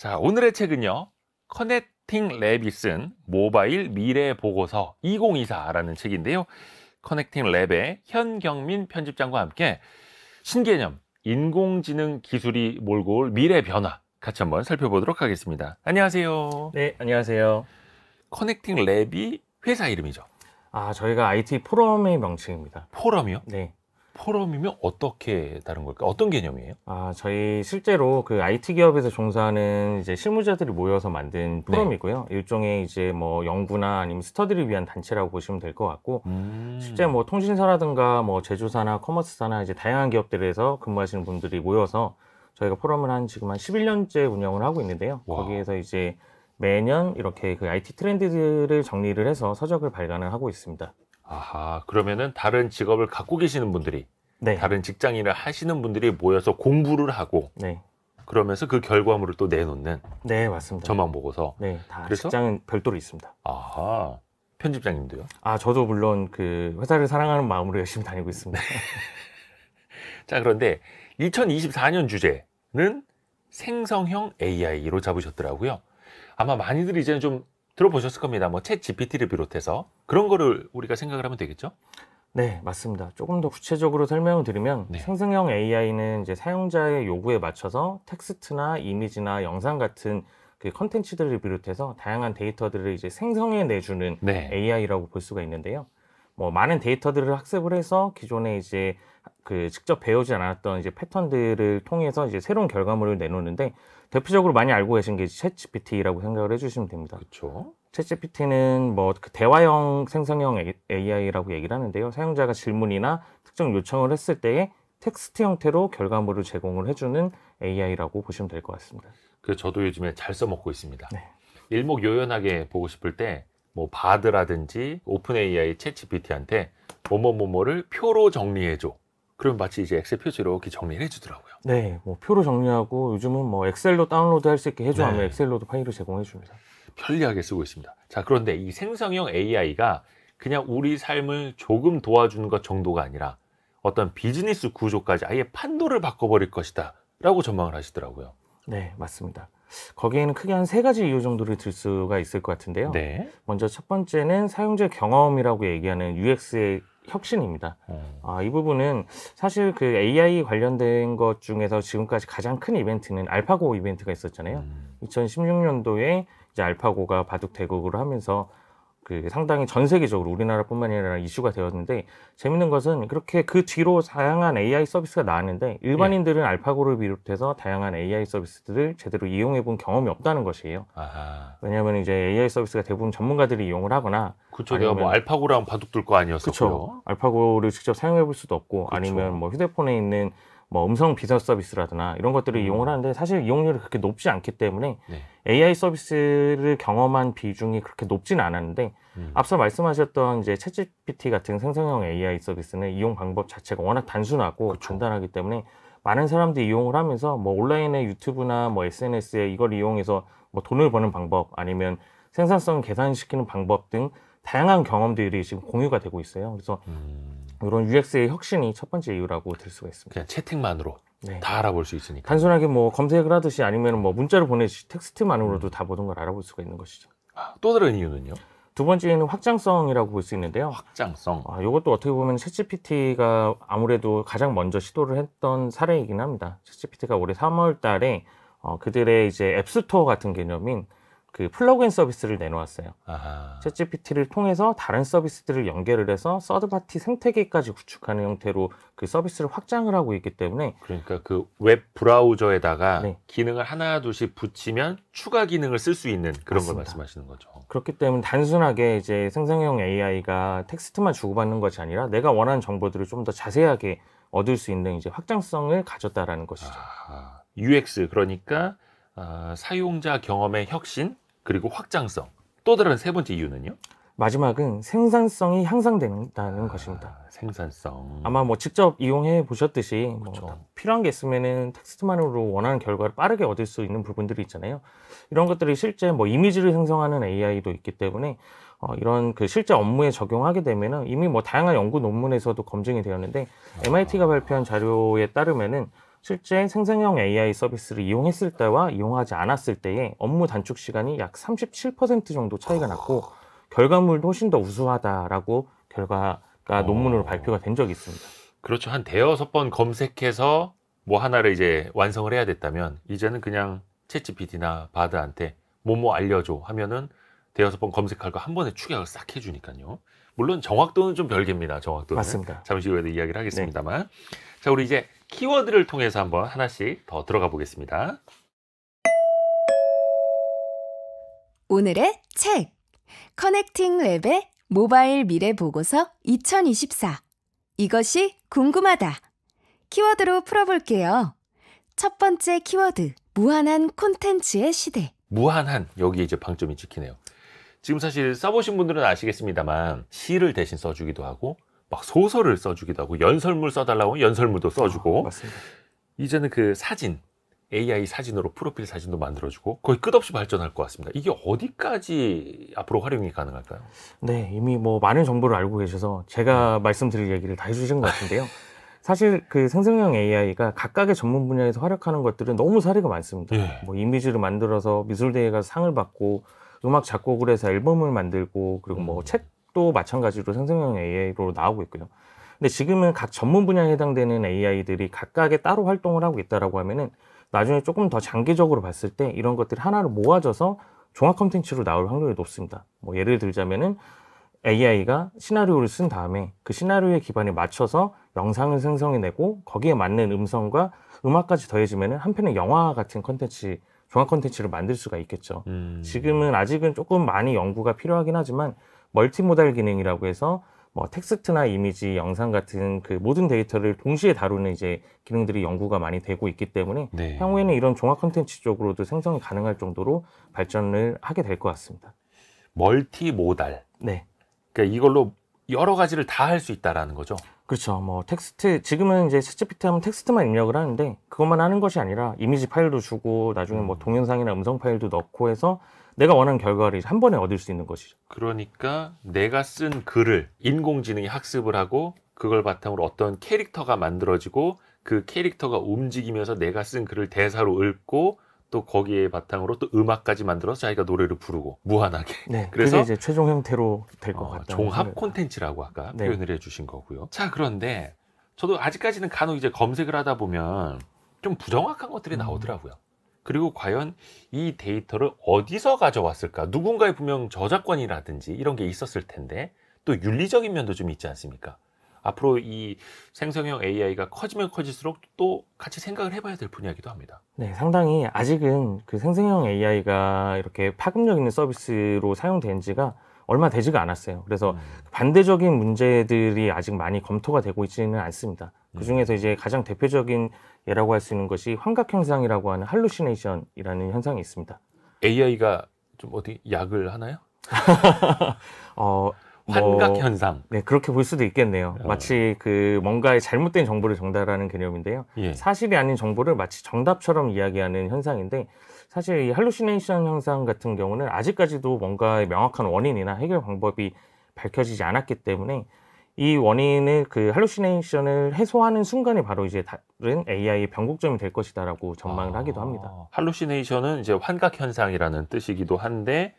자, 오늘의 책은요. 커넥팅 랩이 쓴 모바일 미래 보고서 2024라는 책인데요. 커넥팅 랩의 현경민 편집장과 함께 신개념, 인공지능 기술이 몰고 올 미래 변화 같이 한번 살펴보도록 하겠습니다. 안녕하세요. 네, 안녕하세요. 커넥팅 랩이 회사 이름이죠. 저희가 IT 포럼의 명칭입니다. 포럼이요? 네. 포럼이면 어떻게 다른 걸까? 어떤 개념이에요? 저희 실제로 그 IT 기업에서 종사하는 이제 실무자들이 모여서 만든 포럼이고요. 일종의 이제 뭐 연구나 아니면 스터디를 위한 단체라고 보시면 될 것 같고, 실제 뭐 통신사라든가 뭐 제조사나 커머스사나 이제 다양한 기업들에서 근무하시는 분들이 모여서 저희가 포럼을 지금 한 11년째 운영을 하고 있는데요. 와. 거기에서 이제 매년 이렇게 그 IT 트렌드들을 정리를 해서 서적을 발간을 하고 있습니다. 아하, 그러면은 다른 직업을 갖고 계시는 분들이, 네. 다른 직장인을 하시는 분들이 모여서 공부를 하고, 네. 그러면서 그 결과물을 또 내놓는 네, 맞습니다. 전망 보고서. 네, 다 그래서? 직장은 별도로 있습니다. 아하, 편집장님도요? 저도 물론 그 회사를 사랑하는 마음으로 열심히 다니고 있습니다. 자, 그런데 2024년 주제는 생성형 AI로 잡으셨더라고요. 아마 많이들 이제는 좀 들어보셨을 겁니다. 뭐 챗 GPT를 비롯해서 그런 거를 우리가 생각을 하면 되겠죠? 네, 맞습니다. 조금 더 구체적으로 설명을 드리면 네. 생성형 AI는 이제 사용자의 요구에 맞춰서 텍스트나 이미지나 영상 같은 그 컨텐츠들을 비롯해서 다양한 데이터들을 이제 생성해 내주는 네. AI라고 볼 수가 있는데요. 뭐 많은 데이터들을 학습을 해서 기존에 이제 그 직접 배우지 않았던 이제 패턴들을 통해서 이제 새로운 결과물을 내놓는데, 대표적으로 많이 알고 계신 게 챗 GPT라고 생각을 해주시면 됩니다. 그렇죠. 챗 GPT는 뭐 그 대화형 생성형 AI라고 얘기를 하는데요. 사용자가 질문이나 특정 요청을 했을 때에 텍스트 형태로 결과물을 제공을 해주는 AI라고 보시면 될 것 같습니다. 그래서 저도 요즘에 잘 써먹고 있습니다. 네. 일목요연하게 보고 싶을 때 뭐 바드라든지 오픈 AI 챗 GPT한테 뭐뭐뭐뭐를 표로 정리해줘. 그럼 마치 이제 엑셀 표지로 이렇게 정리를 해주더라고요. 네, 뭐 표로 정리하고 요즘은 뭐 엑셀로 다운로드 할 수 있게 해줘 하면 네. 엑셀로도 파일을 제공해 줍니다. 편리하게 쓰고 있습니다. 자, 그런데 이 생성형 AI가 그냥 우리 삶을 조금 도와주는 것 정도가 아니라 어떤 비즈니스 구조까지 아예 판도를 바꿔버릴 것이다 라고 전망을 하시더라고요. 네, 맞습니다. 거기에는 크게 한 3가지 이유 정도를 들 수가 있을 것 같은데요. 네. 먼저 첫 번째는 사용자 경험이라고 얘기하는 UX의 혁신입니다. 이 부분은 사실 그 AI 관련된 것 중에서 지금까지 가장 큰 이벤트는 알파고 이벤트가 있었잖아요. 2016년도에 이제 알파고가 바둑 대국을 하면서 그 상당히 전 세계적으로 우리나라뿐만 아니라 이슈가 되었는데, 재밌는 것은 그렇게 그 뒤로 다양한 AI 서비스가 나왔는데 일반인들은 알파고를 비롯해서 다양한 AI 서비스들을 제대로 이용해 본 경험이 없다는 것이에요. 아하. 왜냐하면 이제 AI 서비스가 대부분 전문가들이 이용을 하거나, 그쵸. 내가 뭐 알파고랑 바둑 둘 거 아니었었고요. 그쵸, 알파고를 직접 사용해 볼 수도 없고, 그쵸. 아니면 뭐 휴대폰에 있는 뭐 음성 비서 서비스라거나 이런 것들을 이용을 하는데 사실 이용률이 그렇게 높지 않기 때문에 네. AI 서비스를 경험한 비중이 그렇게 높지는 않았는데, 앞서 말씀하셨던 이제 챗GPT 같은 생성형 AI 서비스는 이용 방법 자체가 워낙 단순하고 그쵸. 간단하기 때문에 많은 사람들이 이용을 하면서 뭐 온라인의 유튜브나 뭐 SNS에 이걸 이용해서 뭐 돈을 버는 방법, 아니면 생산성 개선시키는 방법 등 다양한 경험들이 지금 공유가 되고 있어요. 그래서 이런 UX의 혁신이 첫 번째 이유라고 들 수가 있습니다. 그냥 채팅만으로 네. 다 알아볼 수 있으니까. 단순하게 뭐 검색을 하듯이 아니면 뭐 문자를 보내듯이 텍스트만으로도 다 모든 걸 알아볼 수가 있는 것이죠. 또 다른 이유는요? 두 번째는 확장성이라고 볼 수 있는데요. 확장성. 이것도 어떻게 보면 챗GPT가 아무래도 가장 먼저 시도를 했던 사례이긴 합니다. 챗GPT가 올해 3월 달에 그들의 이제 앱스토어 같은 개념인 그 플러그인 서비스를 내놓았어요. 아하. 챗GPT를 통해서 다른 서비스들을 연결을 해서 서드파티 생태계까지 구축하는 형태로 그 서비스를 확장을 하고 있기 때문에, 그러니까 그 웹 브라우저에다가 네. 기능을 하나 둘씩 붙이면 추가 기능을 쓸 수 있는 그런 걸 맞습니다. 말씀하시는 거죠. 그렇기 때문에 단순하게 이제 생성형 AI가 텍스트만 주고받는 것이 아니라 내가 원하는 정보들을 좀 더 자세하게 얻을 수 있는 이제 확장성을 가졌다라는 것이죠. UX, 그러니까 사용자 경험의 혁신, 그리고 확장성. 또 다른 세 번째 이유는요? 마지막은 생산성이 향상된다는 것입니다. 생산성. 아마 뭐 직접 이용해 보셨듯이 뭐 그쵸. 필요한 게 있으면은 텍스트만으로 원하는 결과를 빠르게 얻을 수 있는 부분들이 있잖아요. 이런 것들이 실제 뭐 이미지를 생성하는 AI도 있기 때문에 이런 그 실제 업무에 적용하게 되면은 이미 뭐 다양한 연구 논문에서도 검증이 되었는데, MIT가 발표한 자료에 따르면은 실제 생성형 AI 서비스를 이용했을 때와 이용하지 않았을 때의 업무 단축 시간이 약 37% 정도 차이가 났고 결과물도 훨씬 더 우수하다라고 결과가 논문으로 발표가 된 적이 있습니다. 그렇죠. 한 대여섯 번 검색해서 뭐 하나를 이제 완성을 해야 됐다면 이제는 그냥 챗GPT나 바드한테 뭐뭐 알려줘 하면은 대여섯 번 검색할 거 한 번에 축약을 싹 해주니까요. 물론 정확도는 좀 별개입니다. 정확도는. 맞습니다. 잠시 후에도 이야기를 하겠습니다만. 자, 우리 이제 키워드를 통해서 한번 하나씩 더 들어가 보겠습니다. 오늘의 책 커넥팅 랩의 모바일 미래 보고서 2024 이것이 궁금하다. 키워드로 풀어볼게요. 첫 번째 키워드, 무한한 콘텐츠의 시대. 무한한, 여기 이제 방점이 찍히네요. 지금 사실 써보신 분들은 아시겠습니다만 시를 대신 써주기도 하고 막 소설을 써주기도 하고 연설문 써달라고 하면 연설문도 써주고 맞습니다. 이제는 그 사진, AI 사진으로 프로필 사진도 만들어주고 거의 끝없이 발전할 것 같습니다. 이게 어디까지 앞으로 활용이 가능할까요? 네, 이미 뭐 많은 정보를 알고 계셔서 제가 말씀드릴 얘기를 다 해주신 것 같은데요. 사실 그 생성형 AI가 각각의 전문 분야에서 활약하는 것들은 너무 사례가 많습니다. 뭐 이미지를 만들어서 미술대회 가서 상을 받고 음악 작곡을 해서 앨범을 만들고 그리고 뭐 책도 마찬가지로 생성형 AI로 나오고 있고요. 근데 지금은 각 전문 분야에 해당되는 AI들이 각각의 따로 활동을 하고 있다라고 하면은 나중에 조금 더 장기적으로 봤을 때 이런 것들이 하나로 모아져서 종합 콘텐츠로 나올 확률이 높습니다. 뭐 예를 들자면은 AI가 시나리오를 쓴 다음에 그 시나리오에 기반에 맞춰서 영상을 생성해내고 거기에 맞는 음성과 음악까지 더해지면은 한편의 영화 같은 콘텐츠, 종합 콘텐츠를 만들 수가 있겠죠. 지금은 아직은 조금 많이 연구가 필요하긴 하지만 멀티모달 기능이라고 해서 뭐 텍스트나 이미지, 영상 같은 그 모든 데이터를 동시에 다루는 이제 기능들이 연구가 많이 되고 있기 때문에 향후에는 이런 종합 콘텐츠 쪽으로도 생성이 가능할 정도로 발전을 하게 될 것 같습니다. 멀티모달. 네. 그러니까 이걸로 여러 가지를 다 할 수 있다라는 거죠. 그렇죠. 뭐 텍스트, 지금은 이제 챗GPT 하면 텍스트만 입력을 하는데 그것만 하는 것이 아니라 이미지 파일도 주고 나중에 뭐 동영상이나 음성 파일도 넣고 해서 내가 원하는 결과를 한 번에 얻을 수 있는 것이죠. 그러니까 내가 쓴 글을 인공지능이 학습을 하고 그걸 바탕으로 어떤 캐릭터가 만들어지고 그 캐릭터가 움직이면서 내가 쓴 글을 대사로 읽고 또 거기에 바탕으로 또 음악까지 만들어서 자기가 노래를 부르고 무한하게. 네, 그래서 그게 이제 최종 형태로 될 것 같다. 종합 콘텐츠라고 아까 표현을 해주신 거고요. 자, 그런데 저도 아직까지는 간혹 이제 검색을 하다 보면 좀 부정확한 것들이 나오더라고요. 그리고 과연 이 데이터를 어디서 가져왔을까? 누군가의 분명 저작권이라든지 이런 게 있었을 텐데 또 윤리적인 면도 좀 있지 않습니까? 앞으로 이 생성형 AI가 커지면 커질수록 또 같이 생각을 해봐야 될 분야이기도 합니다. 네, 상당히 아직은 그 생성형 AI가 이렇게 파급력 있는 서비스로 사용된 지가 얼마 되지가 않았어요. 그래서 반대적인 문제들이 아직 많이 검토가 되고 있지는 않습니다. 그 중에서 이제 가장 대표적인 예라고 할 수 있는 것이 환각 현상이라고 하는 할루시네이션이라는 현상이 있습니다. AI가 좀 어디 약을 하나요? 환각 현상. 네, 그렇게 볼 수도 있겠네요. 마치 그 뭔가의 잘못된 정보를 전달하는 개념인데요. 사실이 아닌 정보를 마치 정답처럼 이야기하는 현상인데 사실 이 할루시네이션 현상 같은 경우는 아직까지도 뭔가의 명확한 원인이나 해결 방법이 밝혀지지 않았기 때문에 이 원인을 그 할루시네이션을 해소하는 순간이 바로 이제 다른 AI의 변곡점이 될 것이다라고 전망을 하기도 합니다. 할루시네이션은 이제 환각 현상이라는 뜻이기도 한데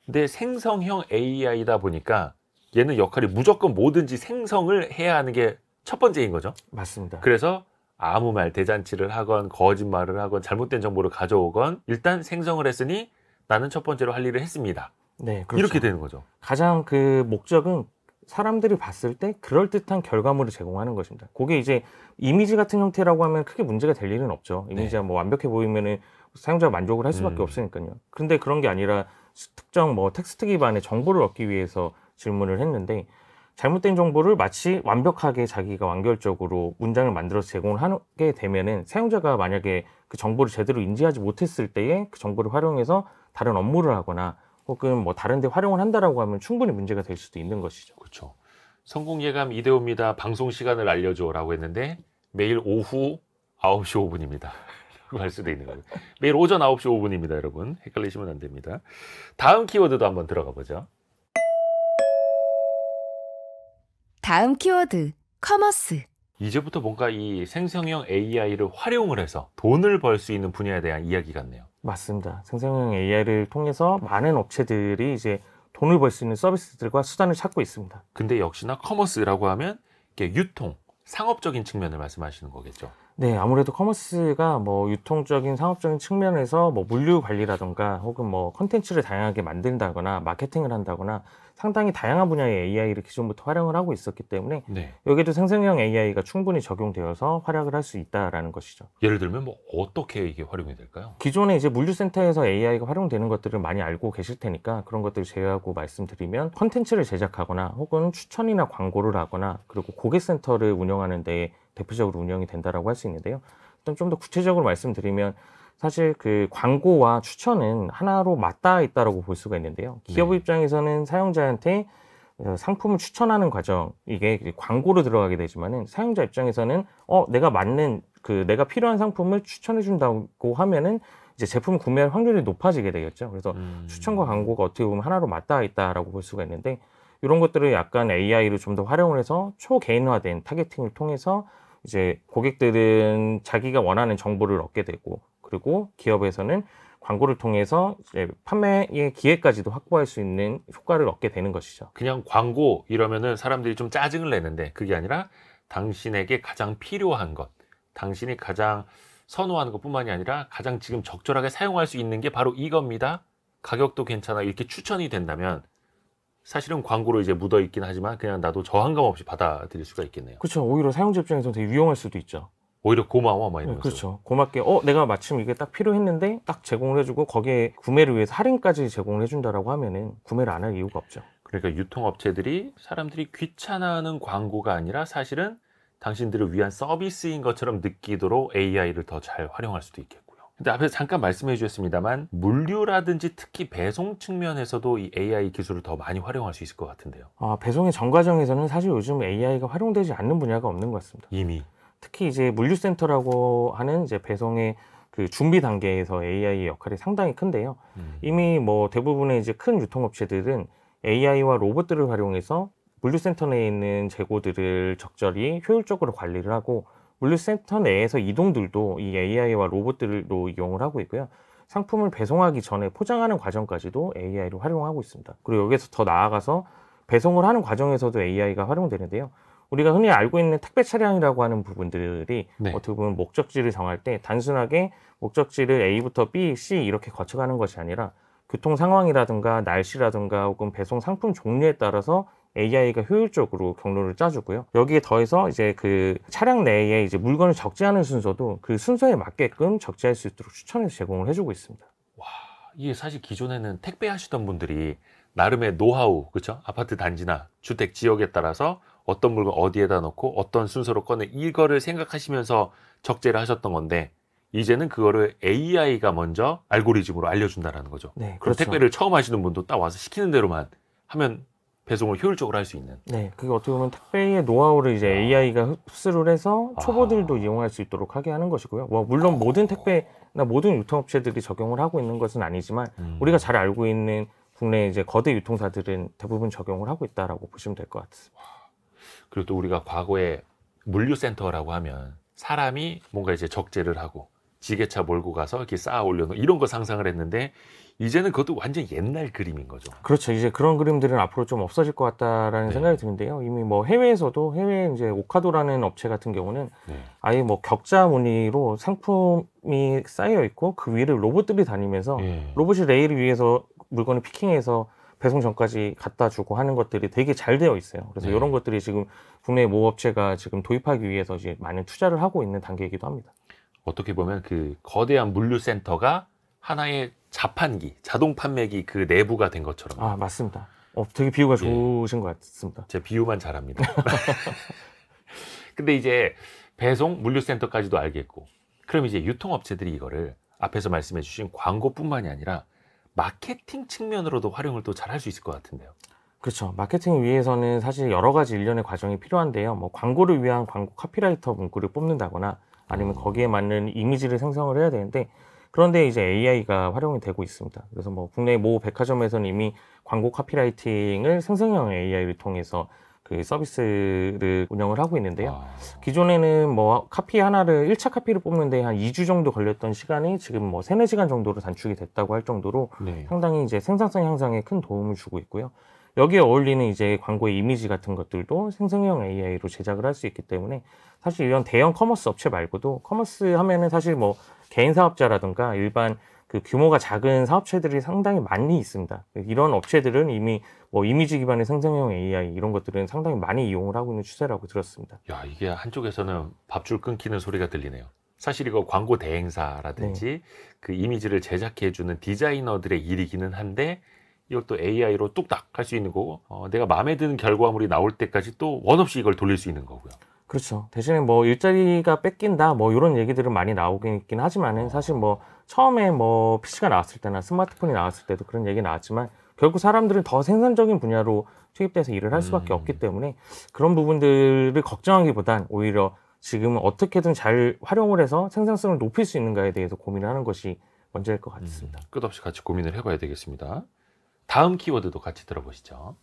근데 생성형 AI다 보니까 얘는 역할이 무조건 뭐든지 생성을 해야 하는 게 첫 번째인 거죠. 맞습니다. 그래서 아무 말 대잔치를 하건 거짓말을 하건 잘못된 정보를 가져오건 일단 생성을 했으니 나는 첫 번째로 할 일을 했습니다. 네, 그렇죠. 이렇게 되는 거죠. 가장 그 목적은 사람들이 봤을 때 그럴듯한 결과물을 제공하는 것입니다. 그게 이제 이미지 같은 형태라고 하면 크게 문제가 될 일은 없죠. 이미지가 뭐 완벽해 보이면은 사용자가 만족을 할 수밖에 없으니까요. 그런데 그런 게 아니라 특정 뭐 텍스트 기반의 정보를 얻기 위해서 질문을 했는데 잘못된 정보를 마치 완벽하게 자기가 완결적으로 문장을 만들어서 제공을 하게 되면은 사용자가 만약에 그 정보를 제대로 인지하지 못했을 때에 그 정보를 활용해서 다른 업무를 하거나 혹은 뭐 다른 데 활용을 한다라고 하면 충분히 문제가 될 수도 있는 것이죠. 그렇죠. 성공 예감 이대호입니다. 방송 시간을 알려줘라고 했는데 매일 오후 9시 5분입니다. 할 수도 있는 거예요. 매일 오전 9시 5분입니다, 여러분. 헷갈리시면 안 됩니다. 다음 키워드도 한번 들어가 보죠. 다음 키워드, 커머스. 이제부터 뭔가 이 생성형 AI를 활용을 해서 돈을 벌 수 있는 분야에 대한 이야기 같네요. 맞습니다. 생성형 AI를 통해서 많은 업체들이 이제 돈을 벌 수 있는 서비스들과 수단을 찾고 있습니다. 근데 역시나 커머스라고 하면 이게 유통, 상업적인 측면을 말씀하시는 거겠죠. 네, 아무래도 커머스가 뭐 유통적인 상업적인 측면에서 뭐 물류 관리라던가 혹은 뭐 컨텐츠를 다양하게 만든다거나 마케팅을 한다거나 상당히 다양한 분야의 AI를 기존부터 활용을 하고 있었기 때문에 네. 여기에도 생성형 AI가 충분히 적용되어서 활약을 할 수 있다라는 것이죠. 예를 들면 뭐 어떻게 이게 활용이 될까요? 기존에 이제 물류센터에서 AI가 활용되는 것들을 많이 알고 계실 테니까 그런 것들을 제외하고 말씀드리면 컨텐츠를 제작하거나 혹은 추천이나 광고를 하거나 그리고 고객센터를 운영하는 데 대표적으로 운영이 된다라고 할 수 있는데요. 일단 좀 더 구체적으로 말씀드리면 사실 그 광고와 추천은 하나로 맞닿아 있다라고 볼 수가 있는데요. 기업 네. 입장에서는 사용자한테 상품을 추천하는 과정, 이게 광고로 들어가게 되지만은 사용자 입장에서는 내가 맞는 내가 필요한 상품을 추천해 준다고 하면은 이제 제품 구매할 확률이 높아지게 되겠죠. 그래서 추천과 광고가 어떻게 보면 하나로 맞닿아 있다라고 볼 수가 있는데 이런 것들을 약간 AI를 좀 더 활용을 해서 초개인화된 타겟팅을 통해서 이제 고객들은 자기가 원하는 정보를 얻게 되고 그리고 기업에서는 광고를 통해서 이제 판매의 기회까지도 확보할 수 있는 효과를 얻게 되는 것이죠. 그냥 광고 이러면은 사람들이 좀 짜증을 내는데 그게 아니라 당신에게 가장 필요한 것, 당신이 가장 선호하는 것뿐만이 아니라 가장 지금 적절하게 사용할 수 있는 게 바로 이겁니다. 가격도 괜찮아. 이렇게 추천이 된다면 사실은 광고로 이제 묻어 있긴 하지만 그냥 나도 저항감 없이 받아들일 수가 있겠네요. 그렇죠. 오히려 사용자 입장에서 되게 유용할 수도 있죠. 오히려 고마워 막 네, 이러면서. 그렇죠. 고맙게 내가 마침 이게 딱 필요했는데 딱 제공을 해주고 거기에 구매를 위해서 할인까지 제공을 해준다라고 하면은 구매를 안 할 이유가 없죠. 그러니까 유통업체들이 사람들이 귀찮아하는 광고가 아니라 사실은 당신들을 위한 서비스인 것처럼 느끼도록 AI를 더 잘 활용할 수도 있겠고요. 근데 앞에서 잠깐 말씀해 주셨습니다만 물류라든지 특히 배송 측면에서도 이 AI 기술을 더 많이 활용할 수 있을 것 같은데요. 배송의 전 과정에서는 사실 요즘 AI가 활용되지 않는 분야가 없는 것 같습니다. 이미. 특히 이제 물류센터라고 하는 이제 배송의 그 준비 단계에서 AI의 역할이 상당히 큰데요. 이미 뭐 대부분의 이제 큰 유통업체들은 AI와 로봇들을 활용해서 물류센터 내에 있는 재고들을 적절히 효율적으로 관리를 하고 물류센터 내에서 이동들도 이 AI와 로봇들로 이용을 하고 있고요. 상품을 배송하기 전에 포장하는 과정까지도 AI를 활용하고 있습니다. 그리고 여기서 더 나아가서 배송을 하는 과정에서도 AI가 활용되는데요. 우리가 흔히 알고 있는 택배 차량이라고 하는 부분들이 네. 어떻게 보면 목적지를 정할 때 단순하게 목적지를 A부터 B, C 이렇게 거쳐가는 것이 아니라 교통 상황이라든가 날씨라든가 혹은 배송 상품 종류에 따라서 AI가 효율적으로 경로를 짜주고요. 여기에 더해서 이제 그 차량 내에 이제 물건을 적재하는 순서도 그 순서에 맞게끔 적재할 수 있도록 추천해서 제공을 해주고 있습니다. 와, 이게 사실 기존에는 택배 하시던 분들이 나름의 노하우, 그렇죠? 아파트 단지나 주택 지역에 따라서 어떤 물건 어디에다 넣고 어떤 순서로 꺼내 이거를 생각하시면서 적재를 하셨던 건데 이제는 그거를 AI가 먼저 알고리즘으로 알려준다는 거죠. 네, 그럼 그렇죠. 택배를 처음 하시는 분도 딱 와서 시키는 대로만 하면 배송을 효율적으로 할 수 있는. 네, 그게 어떻게 보면 택배의 노하우를 이제 AI가 흡수를 해서 초보들도 이용할 수 있도록 하게 하는 것이고요. 물론 모든 택배나 모든 유통업체들이 적용을 하고 있는 것은 아니지만 우리가 잘 알고 있는 국내 이제 거대 유통사들은 대부분 적용을 하고 있다라고 보시면 될 것 같습니다. 그리고 또 우리가 과거에 물류센터라고 하면 사람이 뭔가 이제 적재를 하고 지게차 몰고 가서 이렇게 쌓아 올려놓은 이런 거 상상을 했는데 이제는 그것도 완전 옛날 그림인 거죠. 그렇죠. 이제 그런 그림들은 앞으로 좀 없어질 것 같다라는 네. 생각이 드는데요. 이미 뭐 해외에서도 해외 이제 오카도라는 업체 같은 경우는 네. 아예 뭐 격자 무늬로 상품이 쌓여 있고 그 위를 로봇들이 다니면서 예. 로봇이 레일 위에서 물건을 피킹해서 배송 전까지 갖다 주고 하는 것들이 되게 잘 되어 있어요. 그래서 네. 이런 것들이 지금 국내 모 업체가 지금 도입하기 위해서 이제 많은 투자를 하고 있는 단계이기도 합니다. 어떻게 보면 그 거대한 물류센터가 하나의 자판기, 자동 판매기 그 내부가 된 것처럼. 아, 맞습니다. 되게 비유가 좋으신 것 같습니다. 제 비유만 잘합니다. 근데 이제 배송, 물류센터까지도 알겠고 그럼 이제 유통업체들이 이거를 앞에서 말씀해 주신 광고뿐만이 아니라 마케팅 측면으로도 활용을 또 잘 할 수 있을 것 같은데요. 그렇죠. 마케팅을 위해서는 사실 여러 가지 일련의 과정이 필요한데요. 뭐 광고를 위한 광고 카피라이터 문구를 뽑는다거나 아니면 거기에 맞는 이미지를 생성을 해야 되는데 그런데 이제 AI가 활용이 되고 있습니다. 그래서 뭐 국내 모 백화점에서는 이미 광고 카피라이팅을 생성형 AI를 통해서 그 서비스를 운영을 하고 있는데요. 기존에는 뭐 카피 하나를 1차 카피를 뽑는데 한 2주 정도 걸렸던 시간이 지금 뭐 3, 4시간 정도로 단축이 됐다고 할 정도로 네. 상당히 이제 생산성 향상에 큰 도움을 주고 있고요. 여기에 어울리는 이제 광고의 이미지 같은 것들도 생성형 AI로 제작을 할 수 있기 때문에 사실 이런 대형 커머스 업체 말고도 커머스 하면은 사실 뭐 개인 사업자라든가 일반 그 규모가 작은 사업체들이 상당히 많이 있습니다. 이런 업체들은 이미 뭐 이미지 기반의 생성형 AI 이런 것들은 상당히 많이 이용을 하고 있는 추세라고 들었습니다. 야, 이게 한쪽에서는 밥줄 끊기는 소리가 들리네요. 사실 이거 광고 대행사라든지 그 이미지를 제작해주는 디자이너들의 일이기는 한데 이것도 AI로 뚝딱 할 수 있는 거고 내가 마음에 드는 결과물이 나올 때까지 또 원 없이 이걸 돌릴 수 있는 거고요. 그렇죠. 대신에 뭐 일자리가 뺏긴다 뭐 이런 얘기들은 많이 나오긴 있긴 하지만은 사실 뭐 처음에 뭐 PC가 나왔을 때나 스마트폰이 나왔을 때도 그런 얘기 나왔지만 결국 사람들은 더 생산적인 분야로 투입돼서 일을 할 수밖에 없기 때문에 그런 부분들을 걱정하기보단 오히려 지금 어떻게든 잘 활용을 해서 생산성을 높일 수 있는가에 대해서 고민을 하는 것이 먼저일 것 같습니다. 끝없이 같이 고민을 해봐야 되겠습니다. 다음 키워드도 같이 들어보시죠.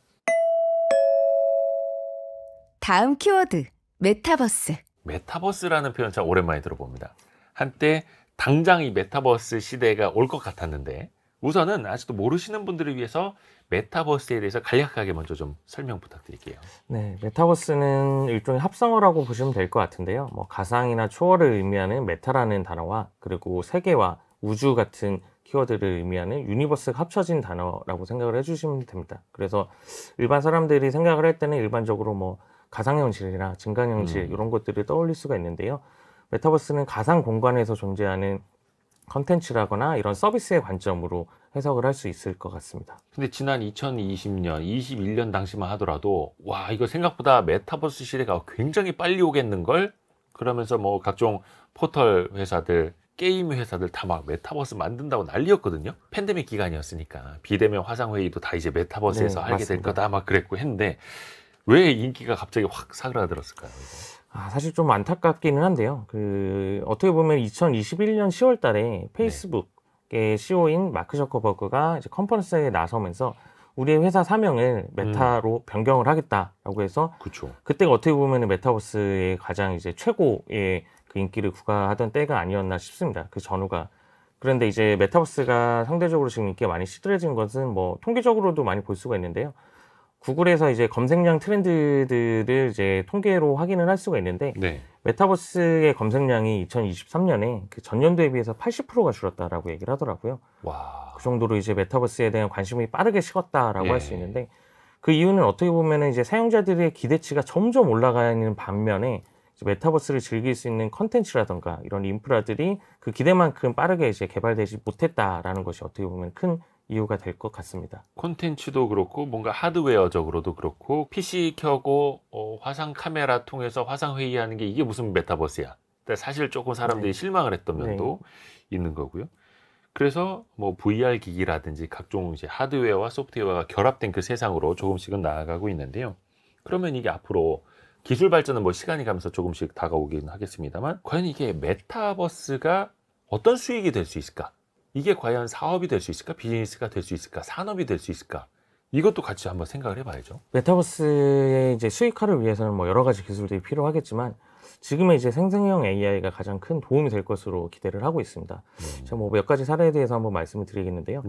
다음 키워드, 메타버스. 메타버스라는 표현 참 오랜만에 들어봅니다. 한때 당장 이 메타버스 시대가 올 것 같았는데 우선은 아직도 모르시는 분들을 위해서 메타버스에 대해서 간략하게 먼저 좀 설명 부탁드릴게요. 네, 메타버스는 일종의 합성어라고 보시면 될 것 같은데요. 뭐 가상이나 초월을 의미하는 메타라는 단어와 그리고 세계와 우주 같은 키워드를 의미하는 유니버스가 합쳐진 단어라고 생각을 해주시면 됩니다. 그래서 일반 사람들이 생각을 할 때는 일반적으로 뭐 가상현실이나 증강현실 이런 것들을 떠올릴 수가 있는데요. 메타버스는 가상 공간에서 존재하는 컨텐츠라거나 이런 서비스의 관점으로 해석을 할 수 있을 것 같습니다. 근데 지난 2020년, 21년 당시만 하더라도 와 이거 생각보다 메타버스 시대가 굉장히 빨리 오겠는걸? 그러면서 뭐 각종 포털 회사들, 게임 회사들 다 막 메타버스 만든다고 난리였거든요. 팬데믹 기간이었으니까 비대면 화상회의도 다 이제 메타버스에서 하게 될 거다 막 그랬고 했는데 왜 인기가 갑자기 확 사그라들었을까요? 사실 좀 안타깝기는 한데요. 어떻게 보면 2021년 10월 달에 페이스북의 CEO인 마크 저커버그가 이제 컨퍼런스에 나서면서 우리의 회사 사명을 메타로 변경을 하겠다라고 해서 그쵸. 그때가 어떻게 보면 메타버스의 가장 이제 최고의 그 인기를 구가하던 때가 아니었나 싶습니다. 그 전후가. 그런데 이제 메타버스가 상대적으로 지금 인기가 많이 시들해진 것은 뭐 통계적으로도 많이 볼 수가 있는데요. 구글에서 이제 검색량 트렌드들을 이제 통계로 확인을 할 수가 있는데 메타버스의 검색량이 2023년에 그 전년도에 비해서 80%가 줄었다라고 얘기를 하더라고요. 와. 그 정도로 이제 메타버스에 대한 관심이 빠르게 식었다라고 할 수 있는데 그 이유는 어떻게 보면은 이제 사용자들의 기대치가 점점 올라가는 반면에 메타버스를 즐길 수 있는 컨텐츠라던가 이런 인프라들이 그 기대만큼 빠르게 이제 개발되지 못했다라는 것이 어떻게 보면 큰 이유가 될 것 같습니다. 콘텐츠도 그렇고 뭔가 하드웨어적으로도 그렇고 PC 켜고 화상 카메라 통해서 화상 회의하는 게 이게 무슨 메타버스야. 근데 사실 조금 사람들이 실망을 했던 면도 있는 거고요. 그래서 뭐 VR 기기라든지 각종 이제 하드웨어와 소프트웨어가 결합된 그 세상으로 조금씩은 나아가고 있는데요. 그러면 이게 앞으로 기술 발전은 뭐 시간이 가면서 조금씩 다가오긴 하겠습니다만 과연 이게 메타버스가 어떤 수익이 될 수 있을까? 이게 과연 사업이 될 수 있을까? 비즈니스가 될 수 있을까? 산업이 될 수 있을까? 이것도 같이 한번 생각을 해봐야죠. 메타버스의 이제 수익화를 위해서는 뭐 여러 가지 기술들이 필요하겠지만 지금의 이제 생성형 AI가 가장 큰 도움이 될 것으로 기대를 하고 있습니다. 제가 뭐 몇 가지 사례에 대해서 한번 말씀을 드리겠는데요.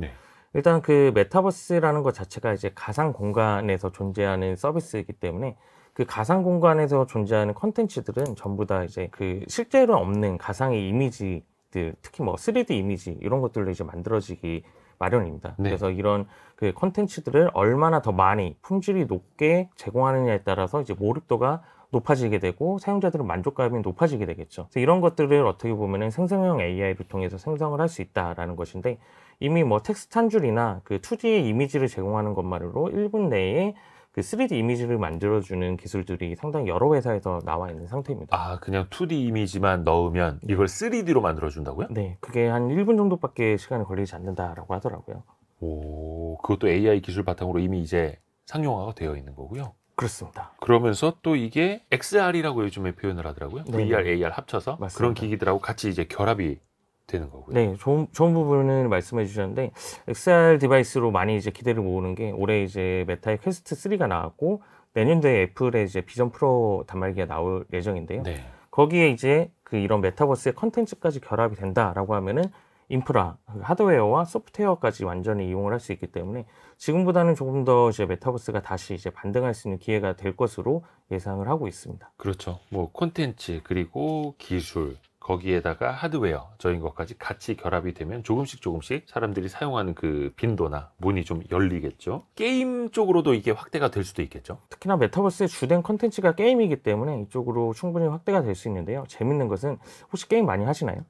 일단 그 메타버스라는 것 자체가 이제 가상 공간에서 존재하는 서비스이기 때문에 그 가상 공간에서 존재하는 컨텐츠들은 전부 다 이제 그 실제로 없는 가상의 이미지 특히 뭐 3D 이미지 이런 것들로 이제 만들어지기 마련입니다. 그래서 이런 그 콘텐츠들을 얼마나 더 많이 품질이 높게 제공하느냐에 따라서 이제 몰입도가 높아지게 되고 사용자들의 만족감이 높아지게 되겠죠. 그래서 이런 것들을 어떻게 보면은 생성형 AI를 통해서 생성을 할 수 있다라는 것인데 이미 뭐 텍스트 한 줄이나 그 2D의 이미지를 제공하는 것만으로 1분 내에 그 3D 이미지를 만들어주는 기술들이 상당히 여러 회사에서 나와 있는 상태입니다. 아, 그냥 2D 이미지만 넣으면 이걸 3D로 만들어준다고요? 네, 그게 한 1분 정도밖에 시간이 걸리지 않는다라고 하더라고요. 오, 그것도 AI 기술 바탕으로 이미 이제 상용화가 되어 있는 거고요. 그렇습니다. 그러면서 또 이게 XR이라고 요즘에 표현을 하더라고요. VR, AR 합쳐서 맞습니다. 그런 기기들하고 같이 이제 결합이 되는 거고요. 네, 좋은 부분을 말씀해 주셨는데 XR 디바이스로 많이 이제 기대를 모으는 게 올해 이제 메타의 퀘스트 3가 나왔고 내년도에 애플의 이제 비전 프로 단말기가 나올 예정인데요. 네. 거기에 이제 그 이런 메타버스의 컨텐츠까지 결합이 된다라고 하면은 인프라, 하드웨어와 소프트웨어까지 완전히 이용을 할 수 있기 때문에 지금보다는 조금 더 이제 메타버스가 다시 이제 반등할 수 있는 기회가 될 것으로 예상을 하고 있습니다. 그렇죠. 뭐 콘텐츠 그리고 기술 거기에다가 하드웨어 저인 것까지 같이 결합이 되면 조금씩 사람들이 사용하는 그 빈도나 문이 좀 열리겠죠. 게임 쪽으로도 이게 확대가 될 수도 있겠죠. 특히나 메타버스의 주된 콘텐츠가 게임이기 때문에 이쪽으로 충분히 확대가 될 수 있는데요. 재밌는 것은 혹시 게임 많이 하시나요?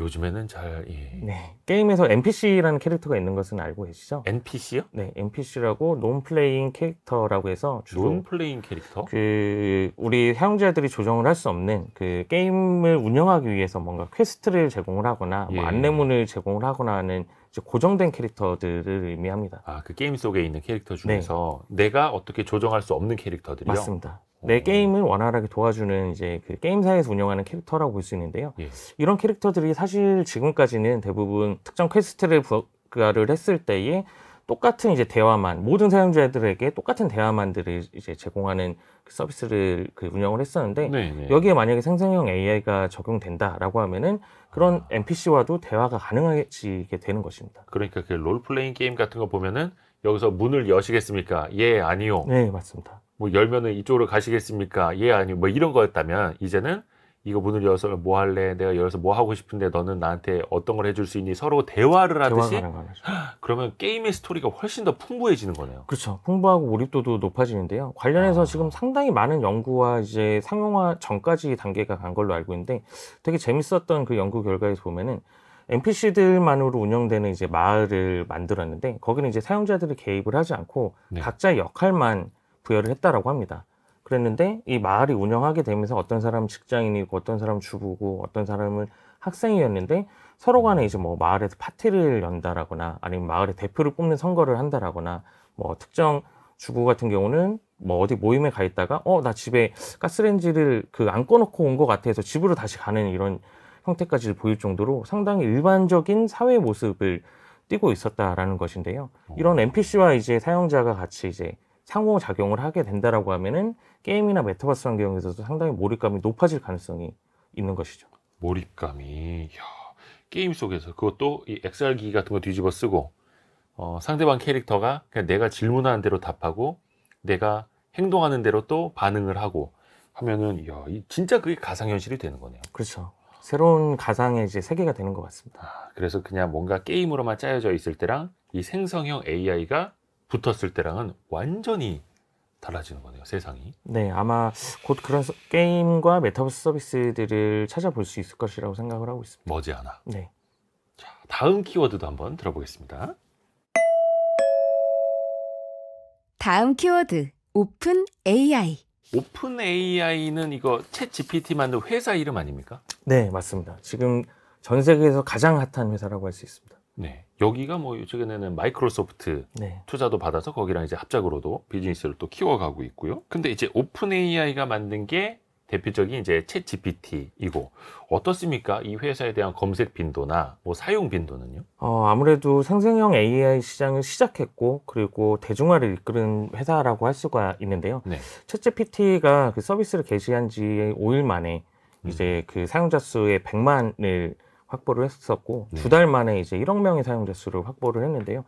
요즘에는 잘 네, 게임에서 NPC라는 캐릭터가 있는 것은 알고 계시죠? NPC요? 네, NPC라고 논플레잉 캐릭터라고 해서 주로 롤플레잉 캐릭터? 그 우리 사용자들이 조정을 할 수 없는 그 게임을 운영하기 위해서 뭔가 퀘스트를 제공을 하거나 뭐 예. 안내문을 제공을 하거나 하는 이제 고정된 캐릭터들을 의미합니다. 아, 그 게임 속에 있는 캐릭터 중에서 내가 어떻게 조정할 수 없는 캐릭터들이요? 맞습니다. 내 게임을 원활하게 도와주는 이제 그 게임사에서 운영하는 캐릭터라고 볼 수 있는데요. 예. 이런 캐릭터들이 사실 지금까지는 대부분 특정 퀘스트를 부과를 했을 때에 똑같은 이제 대화만, 모든 사용자들에게 똑같은 대화만들을 이제 제공하는 그 서비스를 그 운영을 했었는데 네네. 여기에 만약에 생성형 AI가 적용된다라고 하면은 그런 NPC와도 대화가 가능해지게 되는 것입니다. 그러니까 그 롤플레잉 게임 같은 거 보면은 여기서 문을 여시겠습니까? 예, 아니요. 네, 맞습니다. 뭐 열면은 이쪽으로 가시겠습니까? 예, 아니요. 뭐 이런 거였다면 이제는 이거 문을 열어서 뭐 할래? 내가 열어서 뭐 하고 싶은데 너는 나한테 어떤 걸 해줄 수 있니? 서로 대화를 하듯이 대화가 가능하죠. 그러면 게임의 스토리가 훨씬 더 풍부해지는 거네요. 그렇죠. 풍부하고 몰입도도 높아지는데요. 관련해서 지금 상당히 많은 연구와 이제 상용화 전까지 단계가 간 걸로 알고 있는데 되게 재밌었던 그 연구 결과에서 보면은 NPC들만으로 운영되는 이제 마을을 만들었는데 거기는 이제 사용자들이 개입을 하지 않고 네. 각자의 역할만 부여를 했다라고 합니다. 그랬는데 이 마을이 운영하게 되면서 어떤 사람은 직장인이고 어떤 사람은 주부고 어떤 사람은 학생이었는데 서로 간에 이제 뭐 마을에서 파티를 연다라거나 아니면 마을의 대표를 뽑는 선거를 한다라거나 뭐 특정 주부 같은 경우는 뭐 어디 모임에 가 있다가 나 집에 가스레인지를 그 안 꺼놓고 온 것 같아서 집으로 다시 가는 이런 형태까지 보일 정도로 상당히 일반적인 사회 모습을 띠고 있었다라는 것인데요. 이런 NPC와 이제 사용자가 같이 이제 상호작용을 하게 된다라고 하면은 게임이나 메타버스 환경에서도 상당히 몰입감이 높아질 가능성이 있는 것이죠. 몰입감이 게임 속에서 그것도 이 XR기 같은 거 뒤집어 쓰고 상대방 캐릭터가 그냥 내가 질문하는 대로 답하고 내가 행동하는 대로 또 반응을 하고 하면은 진짜 그게 가상현실이 되는 거네요. 그렇죠. 새로운 가상의 이제 세계가 되는 것 같습니다. 그래서 그냥 뭔가 게임으로만 짜여져 있을 때랑 이 생성형 AI가 붙었을 때랑은 완전히 달라지는 거네요, 세상이. 네, 아마 곧 그런 게임과 메타버스 서비스들을 찾아볼 수 있을 것이라고 생각을 하고 있습니다. 머지않아. 네. 자, 다음 키워드도 한번 들어보겠습니다. 다음 키워드 오픈 AI. 오픈 AI는 이거 챗 GPT 만든 회사 이름 아닙니까? 네, 맞습니다. 지금 전 세계에서 가장 핫한 회사라고 할 수 있습니다. 네. 여기가 뭐 최근에는 마이크로소프트 네. 투자도 받아서 거기랑 이제 합작으로도 비즈니스를 또 키워가고 있고요. 근데 이제 오픈 AI가 만든 게 대표적인 이제 챗 GPT이고 어떻습니까? 이 회사에 대한 검색 빈도나 뭐 사용 빈도는요? 아무래도 생성형 AI 시장을 시작했고 그리고 대중화를 이끄는 회사라고 할 수가 있는데요. 네. 챗GPT가 그 서비스를 개시한 지 5일 만에 이제 그 사용자 수의 100만을 확보를 했었고 네. 2달 만에 이제 1억 명의 사용자 수를 확보를 했는데요.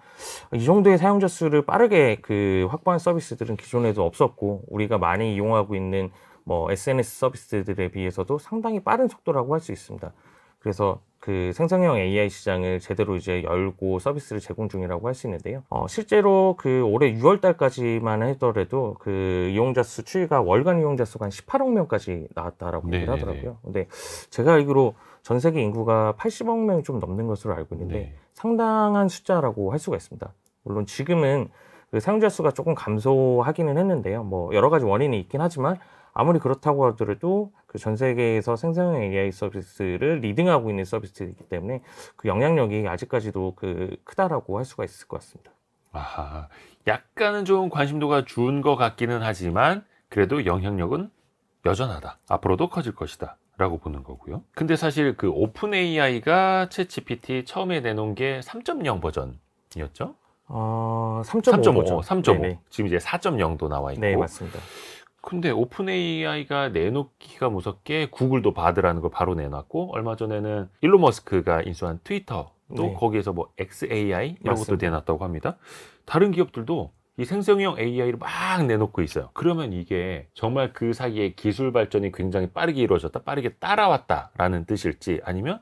이 정도의 사용자 수를 빠르게 그 확보한 서비스들은 기존에도 없었고 우리가 많이 이용하고 있는 뭐 SNS 서비스들에 비해서도 상당히 빠른 속도라고 할 수 있습니다. 그래서 그 생성형 AI 시장을 제대로 이제 열고 서비스를 제공 중이라고 할 수 있는데요. 실제로 그 올해 6월 달까지만 하더라도 그 이용자 수 추이가 월간 이용자 수가 한 18억 명까지 나왔다라고 얘기를 하더라고요. 근데 제가 알기로 전 세계 인구가 80억 명이 좀 넘는 것으로 알고 있는데 네. 상당한 숫자라고 할 수가 있습니다. 물론 지금은 그 사용자 수가 조금 감소하기는 했는데요. 뭐 여러 가지 원인이 있긴 하지만 아무리 그렇다고 하더라도 그 전 세계에서 생성형 AI 서비스를 리딩하고 있는 서비스이기 때문에 그 영향력이 아직까지도 그 크다라고 할 수가 있을 것 같습니다. 아하, 약간은 좀 관심도가 준 것 같기는 하지만 그래도 영향력은 여전하다. 앞으로도 커질 것이다. 라고 보는 거고요. 근데 사실 그 오픈 AI가 챗 GPT 처음에 내놓은 게 3.0 버전이었죠? 3.5죠. 3.5. 지금 이제 4.0도 나와 있고. 네, 맞습니다. 근데 오픈 AI가 내놓기가 무섭게 구글도 바드라는 걸 바로 내놨고, 얼마 전에는 일론 머스크가 인수한 트위터도 네. 거기에서 뭐 XAI 이런 것도 맞습니다. 내놨다고 합니다. 다른 기업들도 이 생성형 AI를 막 내놓고 있어요. 그러면 이게 정말 그 사이에 기술 발전이 굉장히 빠르게 이루어졌다, 빠르게 따라왔다라는 뜻일지, 아니면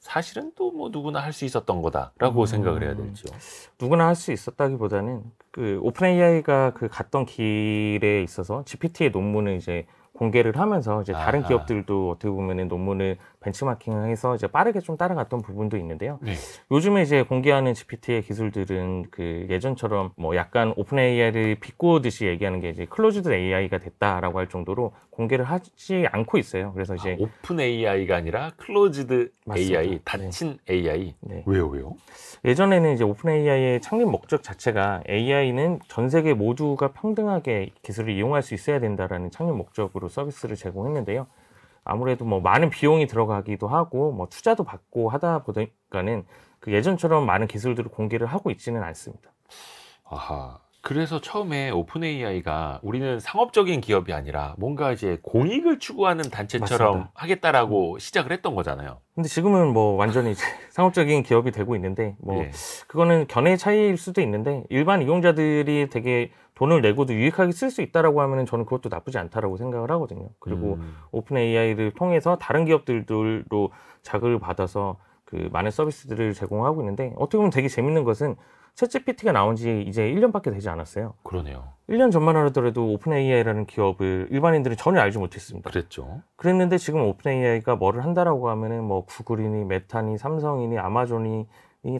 사실은 또 뭐 누구나 할 수 있었던 거다라고 생각을 해야 될지요. 누구나 할 수 있었다기보다는 그 오픈 AI가 그 갔던 길에 있어서 GPT의 논문을 이제 공개를 하면서 이제 다른 아하. 기업들도 어떻게 보면은 논문을 벤치마킹해서 이제 빠르게 좀 따라갔던 부분도 있는데요. 네. 요즘에 이제 공개하는 GPT의 기술들은 그 예전처럼 뭐 약간 오픈 AI를 비꼬듯이 얘기하는 게 이제 클로즈드 AI가 됐다라고 할 정도로 공개를 하지 않고 있어요. 그래서 이제 오픈 AI가 아니라 클로즈드 맞습니다. AI, 닫힌 AI. 네. 왜요? 예전에는 이제 오픈 AI의 창립 목적 자체가 AI는 전 세계 모두가 평등하게 기술을 이용할 수 있어야 된다라는 창립 목적으로 서비스를 제공했는데요. 아무래도 뭐 많은 비용이 들어가기도 하고 뭐 투자도 받고 하다 보니까는 그 예전처럼 많은 기술들을 공개를 하고 있지는 않습니다. 아하. 그래서 처음에 오픈 AI가 우리는 상업적인 기업이 아니라 뭔가 이제 공익을 추구하는 단체처럼 맞습니다. 하겠다라고 시작을 했던 거잖아요. 근데 지금은 뭐 완전히 이제 상업적인 기업이 되고 있는데 뭐 예. 그거는 견해의 차이일 수도 있는데 일반 이용자들이 되게 돈을 내고도 유익하게 쓸 수 있다라고 하면은 저는 그것도 나쁘지 않다라고 생각을 하거든요. 그리고 오픈 AI를 통해서 다른 기업들도 자극을 받아서 그 많은 서비스들을 제공하고 있는데 어떻게 보면 되게 재밌는 것은 챗GPT가 나온 지 이제 1년밖에 되지 않았어요. 그러네요. 1년 전만 하더라도 오픈 AI라는 기업을 일반인들은 전혀 알지 못했습니다. 그랬죠. 그랬는데 지금 오픈 AI가 뭐를 한다라고 하면은 뭐 구글이니 메타니 삼성이니 아마존이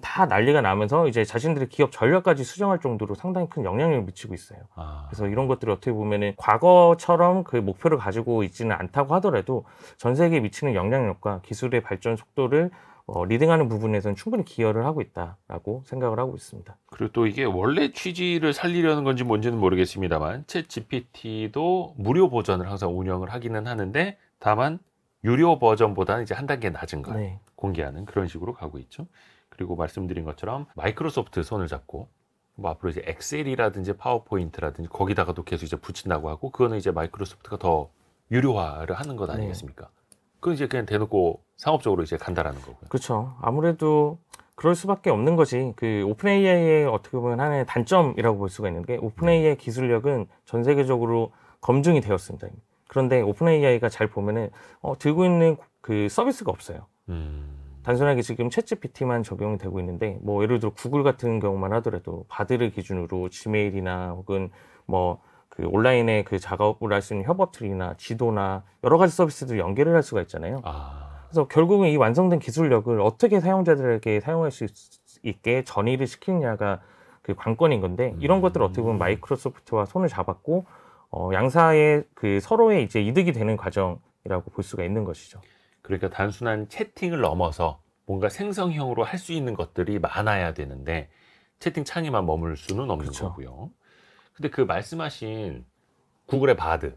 다 난리가 나면서 이제 자신들의 기업 전략까지 수정할 정도로 상당히 큰 영향력을 미치고 있어요. 그래서 이런 것들을 어떻게 보면은 과거처럼 그 목표를 가지고 있지는 않다고 하더라도 전 세계에 미치는 영향력과 기술의 발전 속도를 리딩하는 부분에서는 충분히 기여를 하고 있다라고 생각을 하고 있습니다. 그리고 또 이게 원래 취지를 살리려는 건지 뭔지는 모르겠습니다만 챗 GPT도 무료 버전을 항상 운영을 하기는 하는데 다만 유료 버전보다는 이제 한 단계 낮은 걸 네. 공개하는 그런 식으로 가고 있죠. 그리고 말씀드린 것처럼 마이크로소프트 손을 잡고 뭐 앞으로 이제 엑셀이라든지 파워포인트라든지 거기다가도 계속 이제 붙인다고 하고 그거는 이제 마이크로소프트가 더 유료화를 하는 것 아니겠습니까? 그건 이제 그냥 대놓고 상업적으로 이제 간다라는 거고요. 그렇죠. 아무래도 그럴 수밖에 없는 것이 그 오픈 AI의 어떻게 보면 하나의 단점이라고 볼 수가 있는 게 오픈 AI 기술력은 전 세계적으로 검증이 되었습니다. 그런데 오픈 AI가 잘 보면은 들고 있는 그 서비스가 없어요. 단순하게 지금 챗GPT만 적용이 되고 있는데 뭐 예를 들어 구글 같은 경우만 하더라도 바드를 기준으로 지메일이나 혹은 뭐 그 온라인에 그 작업을 할 수 있는 협업 툴이나 지도나 여러 가지 서비스들 연결을 할 수가 있잖아요. 그래서 결국은 이 완성된 기술력을 어떻게 사용자들에게 사용할 수 있게 전이를 시키느냐가 그 관건인 건데 이런 것들을 어떻게 보면 마이크로소프트와 손을 잡았고 양사의 그 서로의 이제 이득이 되는 과정이라고 볼 수가 있는 것이죠. 그러니까 단순한 채팅을 넘어서 뭔가 생성형으로 할 수 있는 것들이 많아야 되는데 채팅 창에만 머물 수는 없는 그렇죠. 거고요. 근데 그 말씀하신 구글의 바드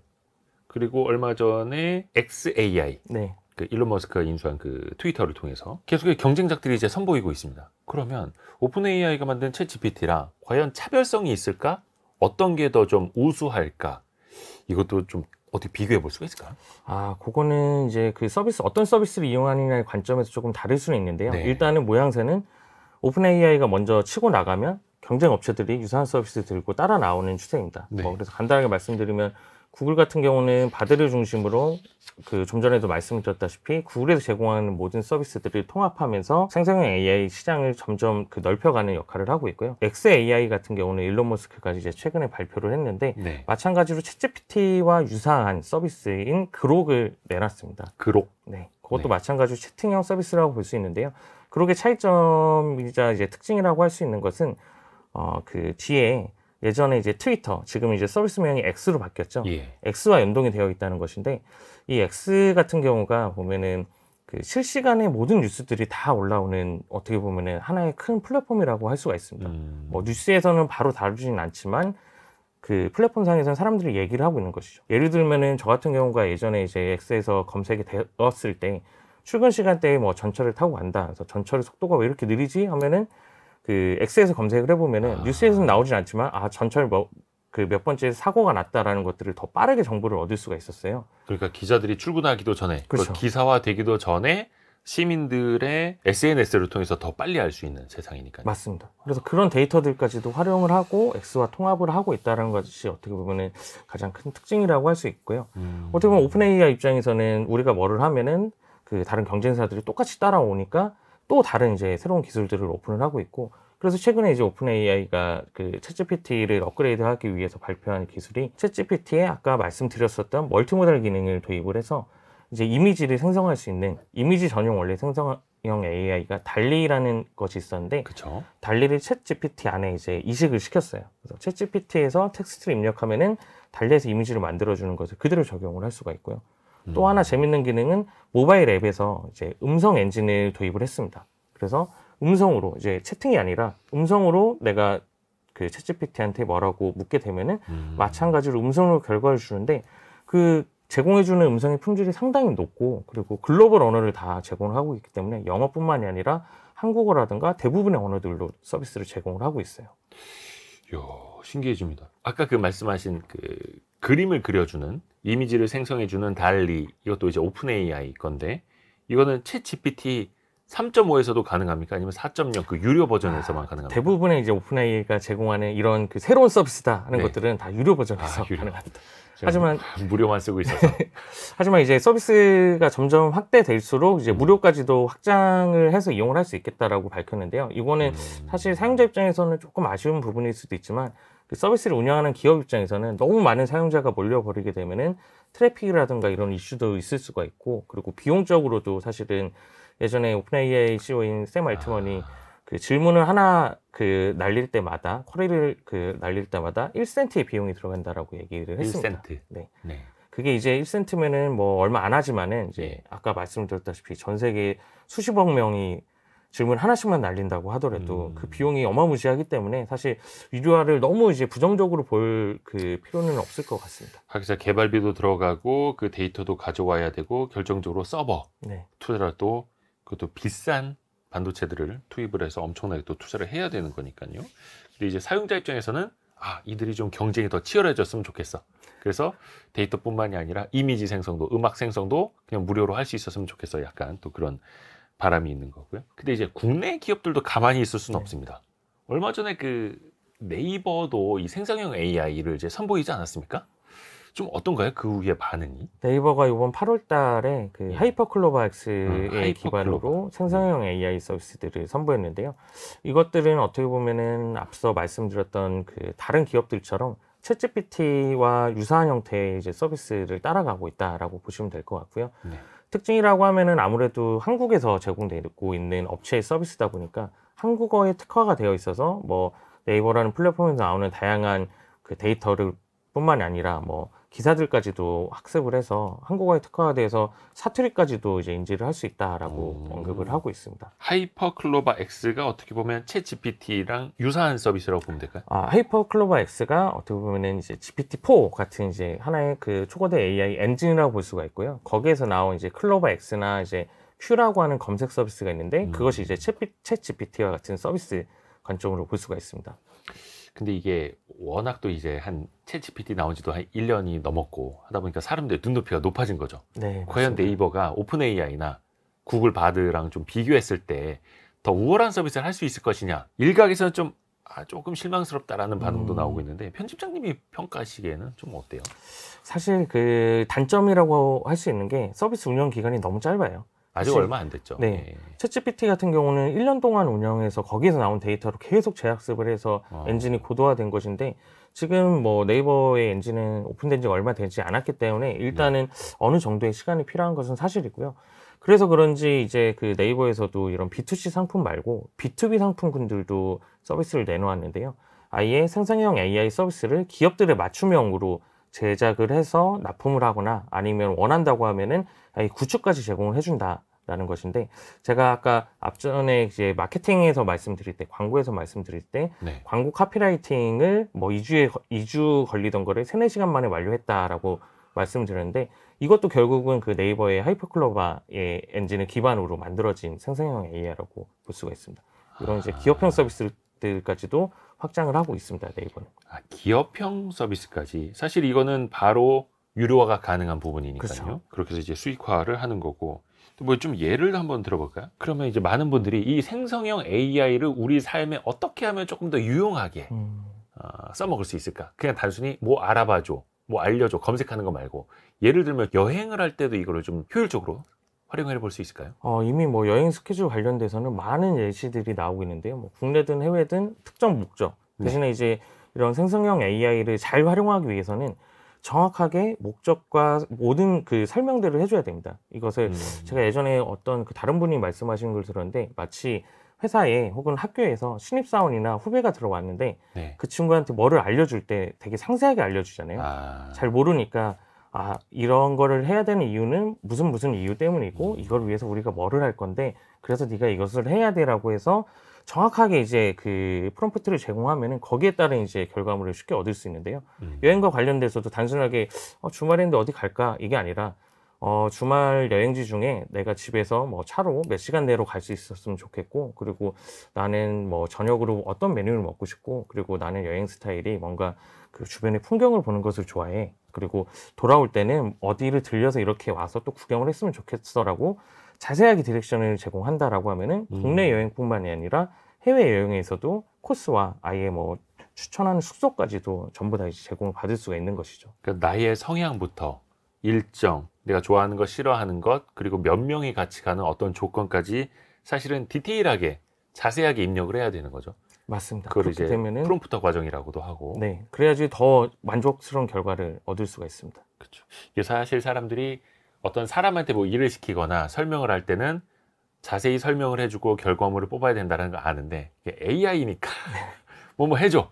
그리고 얼마 전에 XAI 네. 그 일론 머스크가 인수한 그 트위터를 통해서 계속해서 경쟁작들이 이제 선보이고 있습니다. 그러면 오픈 AI가 만든 챗 GPT랑 과연 차별성이 있을까? 어떤 게 더 좀 우수할까? 이것도 좀 어떻게 비교해 볼 수가 있을까요? 그거는 이제 그 서비스, 어떤 서비스를 이용하느냐의 관점에서 조금 다를 수는 있는데요. 네. 일단은 모양새는 오픈 AI가 먼저 치고 나가면 경쟁 업체들이 유사한 서비스 들고 따라 나오는 추세입니다. 네. 그래서 간단하게 말씀드리면 구글 같은 경우는 바드를 중심으로 그 좀 전에도 말씀드렸다시피 구글에서 제공하는 모든 서비스들을 통합하면서 생성형 AI 시장을 점점 그 넓혀가는 역할을 하고 있고요. XAI 같은 경우는 일론 머스크가 이제 최근에 발표를 했는데 네. 마찬가지로 챗GPT와 유사한 서비스인 그록을 내놨습니다. 그록. 네, 그것도 네. 마찬가지로 채팅형 서비스라고 볼 수 있는데요. 그록의 차이점이자 이제 특징이라고 할 수 있는 것은 그 뒤에 예전에 이제 트위터, 지금 이제 서비스명이 X로 바뀌었죠. 예. X와 연동이 되어 있다는 것인데 이 X 같은 경우가 보면은 그 실시간의 모든 뉴스들이 다 올라오는 어떻게 보면은 하나의 큰 플랫폼이라고 할 수가 있습니다. 뭐 뉴스에서는 바로 다루지는 않지만 그 플랫폼상에서는 사람들이 얘기를 하고 있는 것이죠. 예를 들면은 저 같은 경우가 예전에 이제 X에서 검색이 되었을 때 출근 시간대에 뭐 전철을 타고 간다. 그래서 전철의 속도가 왜 이렇게 느리지? 하면은 그 그 X에서 검색을 해보면은 뉴스에서는 나오진 않지만 전철 그 몇 번째 사고가 났다라는 것들을 더 빠르게 정보를 얻을 수가 있었어요. 그러니까 기자들이 출근하기도 전에, 그렇죠. 기사화되기도 전에 시민들의 SNS를 통해서 더 빨리 알 수 있는 세상이니까요. 맞습니다. 그래서 그런 데이터들까지도 활용을 하고 X와 통합을 하고 있다는 것이 어떻게 보면은 가장 큰 특징이라고 할 수 있고요. 어떻게 보면 오픈 AI 입장에서는 우리가 뭐를 하면은 그 다른 경쟁사들이 똑같이 따라오니까 또 다른 이제 새로운 기술들을 오픈을 하고 있고, 그래서 최근에 이제 오픈 AI가 그 챗GPT를 업그레이드하기 위해서 발표한 기술이 챗GPT에 아까 말씀드렸었던 멀티모달 기능을 도입을 해서 이제 이미지를 생성할 수 있는 이미지 전용 원래 생성형 AI가 달리라는 것이 있었는데, 그쵸? 달리를 챗GPT 안에 이제 이식을 시켰어요. 그래서 챗GPT에서 텍스트를 입력하면은 달리에서 이미지를 만들어주는 것을 그대로 적용을 할 수가 있고요. 또 하나 재밌는 기능은 모바일 앱에서 이제 음성 엔진을 도입을 했습니다. 그래서 음성으로 이제 채팅이 아니라 음성으로 내가 그 챗GPT한테 뭐라고 묻게 되면은 마찬가지로 음성으로 결과를 주는데, 그 제공해주는 음성의 품질이 상당히 높고, 그리고 글로벌 언어를 다 제공을 하고 있기 때문에 영어뿐만이 아니라 한국어라든가 대부분의 언어들로 서비스를 제공을 하고 있어요. 이야, 신기해집니다. 아까 그 말씀하신 그 그림을 그려주는, 이미지를 생성해주는 달리, 이것도 이제 오픈 AI 건데, 이거는 챗 GPT 3.5에서도 가능합니까? 아니면 4.0 그 유료 버전에서만 가능합니까? 대부분의 이제 오픈 AI가 제공하는 이런 그 새로운 서비스다 하는 네. 것들은 다 유료 버전에서 유료. 가능합니다. 하지만 무료만 쓰고 있어서. 하지만 이제 서비스가 점점 확대될수록 이제 무료까지도 확장을 해서 이용을 할 수 있겠다라고 밝혔는데요. 이거는 사실 사용자 입장에서는 조금 아쉬운 부분일 수도 있지만, 그 서비스를 운영하는 기업 입장에서는 너무 많은 사용자가 몰려버리게 되면은 트래픽이라든가 이런 이슈도 있을 수가 있고, 그리고 비용적으로도 사실은 예전에 오픈AI CEO인 샘 알트먼이 그 질문을 하나 그 날릴 때마다, 쿼리를 그 날릴 때마다 1센트의 비용이 들어간다라고 얘기를 했습니다. 1센트. 네. 네. 그게 이제 1센트면은 뭐 얼마 안 하지만은 이제 아까 말씀드렸다시피 전 세계 수십억 명이 질문 하나씩만 날린다고 하더라도 그 비용이 어마무시하기 때문에 사실 유료화를 너무 이제 부정적으로 볼 그 필요는 없을 것 같습니다. 하기사 개발비도 들어가고 그 데이터도 가져와야 되고, 결정적으로 서버 네. 투자를 또 그것도 비싼 반도체들을 투입을 해서 엄청나게 또 투자를 해야 되는 거니까요. 근데 이제 사용자 입장에서는 이들이 좀 경쟁이 더 치열해졌으면 좋겠어. 그래서 데이터뿐만이 아니라 이미지 생성도, 음악 생성도 그냥 무료로 할 수 있었으면 좋겠어. 약간 또 그런 바람이 있는 거고요. 근데 이제 국내 기업들도 가만히 있을 수는 없습니다. 얼마 전에 그 네이버도 이 생성형 AI를 이제 선보이지 않았습니까? 좀 어떤가요? 그 후의 반응이? 네이버가 이번 8월 달에 그 하이퍼클로버 X의 하이퍼클로버. 기반으로 생성형 AI 서비스들을 선보였는데요. 이것들은 어떻게 보면은 앞서 말씀드렸던 그 다른 기업들처럼 챗GPT와 유사한 형태의 이제 서비스를 따라가고 있다라고 보시면 될 것 같고요. 네. 특징이라고 하면은 아무래도 한국에서 제공되고 있는 업체의 서비스다 보니까 한국어에 특화가 되어 있어서 뭐 네이버라는 플랫폼에서 나오는 다양한 그 데이터를 뿐만이 아니라 뭐 기사들까지도 학습을 해서 한국어에 특화가 돼서 사투리까지도 이제 인지를 할 수 있다라고 언급을 하고 있습니다. 하이퍼클로버 X가 어떻게 보면 챗 GPT랑 유사한 서비스라고 보면 될까요? 하이퍼클로버 X가 어떻게 보면은 이제 GPT-4 같은 이제 하나의 그 초거대 AI 엔진이라고 볼 수가 있고요. 거기에서 나온 이제 클로버 X나 이제 Q라고 하는 검색 서비스가 있는데, 그것이 이제 챗 GPT와 같은 서비스 관점으로 볼 수가 있습니다. 근데 이게 워낙 또 이제 한 챗 GPT 나온 지도 한 1년이 넘었고 하다 보니까 사람들의 눈높이가 높아진 거죠. 네, 과연 맞습니다. 네이버가 오픈 AI나 구글 바드랑 좀 비교했을 때 더 우월한 서비스를 할 수 있을 것이냐, 일각에서는 좀 조금 실망스럽다라는 반응도 나오고 있는데, 편집장님이 평가하시기에는 좀 어때요? 사실 그 단점이라고 할 수 있는 게 서비스 운영 기간이 너무 짧아요. 아직 사실- 얼마 안 됐죠. 네. 예. 챗GPT 같은 경우는 1년 동안 운영해서 거기에서 나온 데이터로 계속 재학습을 해서 엔진이 고도화된 것인데, 지금 뭐 네이버의 엔진은 오픈된 지가 얼마 되지 않았기 때문에 일단은 어느 정도의 시간이 필요한 것은 사실이고요. 그래서 그런지 이제 그 네이버에서도 이런 B2C 상품 말고 B2B 상품군들도 서비스를 내놓았는데요. 아예 생성형 AI 서비스를 기업들의 맞춤형으로 제작을 해서 납품을 하거나 아니면 원한다고 하면은 아예 구축까지 제공을 해준다라는 것인데, 제가 아까 앞전에 이제 마케팅에서 말씀드릴 때, 광고에서 말씀드릴 때 네. 광고 카피라이팅을 뭐 2주 걸리던 거를 3, 4시간 만에 완료했다라고 말씀드렸는데, 이것도 결국은 그 네이버의 하이퍼클로버의 엔진을 기반으로 만들어진 생성형 AI라고 볼 수가 있습니다. 이런 이제 기업형 서비스를 것들까지도 확장을 하고 있습니다. 네이버는. 기업형 서비스까지. 사실 이거는 바로 유료화가 가능한 부분이니까요. 그렇죠. 그렇게 해서 이제 수익화를 하는 거고. 또 뭐 좀 예를 한번 들어볼까요? 그러면 이제 많은 분들이 이 생성형 AI를 우리 삶에 어떻게 하면 조금 더 유용하게 써먹을 수 있을까? 그냥 단순히 뭐 알아봐줘, 뭐 알려줘, 검색하는 거 말고 예를 들면 여행을 할 때도 이거를 좀 효율적으로 활용해 볼 수 있을까요? 이미 뭐 여행 스케줄 관련돼서는 많은 예시들이 나오고 있는데요. 뭐 국내든 해외든 특정 목적 대신에 이제 이런 생성형 AI를 잘 활용하기 위해서는 정확하게 목적과 모든 그 설명들을 해줘야 됩니다. 이것을 제가 예전에 어떤 그 다른 분이 말씀하시는 걸 들었는데 마치 회사에 혹은 학교에서 신입사원이나 후배가 들어왔는데 그 친구한테 뭐를 알려줄 때 되게 상세하게 알려주잖아요. 잘 모르니까 이런 거를 해야 되는 이유는 무슨 이유 때문이고 이걸 위해서 우리가 뭐를 할 건데 그래서 네가 이것을 해야 돼라고 해서 정확하게 이제 그 프롬프트를 제공하면은 거기에 따른 이제 결과물을 쉽게 얻을 수 있는데요. 여행과 관련돼서도 단순하게 주말인데 어디 갈까 이게 아니라 주말 여행지 중에 내가 집에서 뭐 차로 몇 시간 내로 갈 수 있었으면 좋겠고 그리고 나는 뭐 저녁으로 어떤 메뉴를 먹고 싶고 그리고 나는 여행 스타일이 뭔가 그 주변의 풍경을 보는 것을 좋아해. 그리고 돌아올 때는 어디를 들려서 이렇게 와서 또 구경을 했으면 좋겠어라고 자세하게 디렉션을 제공한다라고 하면은 국내 여행뿐만이 아니라 해외 여행에서도 코스와 아예 뭐 추천하는 숙소까지도 전부 다 이제 제공을 받을 수가 있는 것이죠. 그러니까 나의 성향부터 일정, 내가 좋아하는 것, 싫어하는 것, 그리고 몇 명이 같이 가는 어떤 조건까지 사실은 디테일하게 자세하게 입력을 해야 되는 거죠. 맞습니다. 그걸 그렇게 이제 되면은 프롬프터 과정이라고도 하고. 네, 그래야지 더 만족스러운 결과를 얻을 수가 있습니다. 그렇죠. 이게 사실 사람들이 어떤 사람한테 뭐 일을 시키거나 설명을 할 때는 자세히 설명을 해주고 결과물을 뽑아야 된다는 걸 아는데 AI니까 뭐 해줘.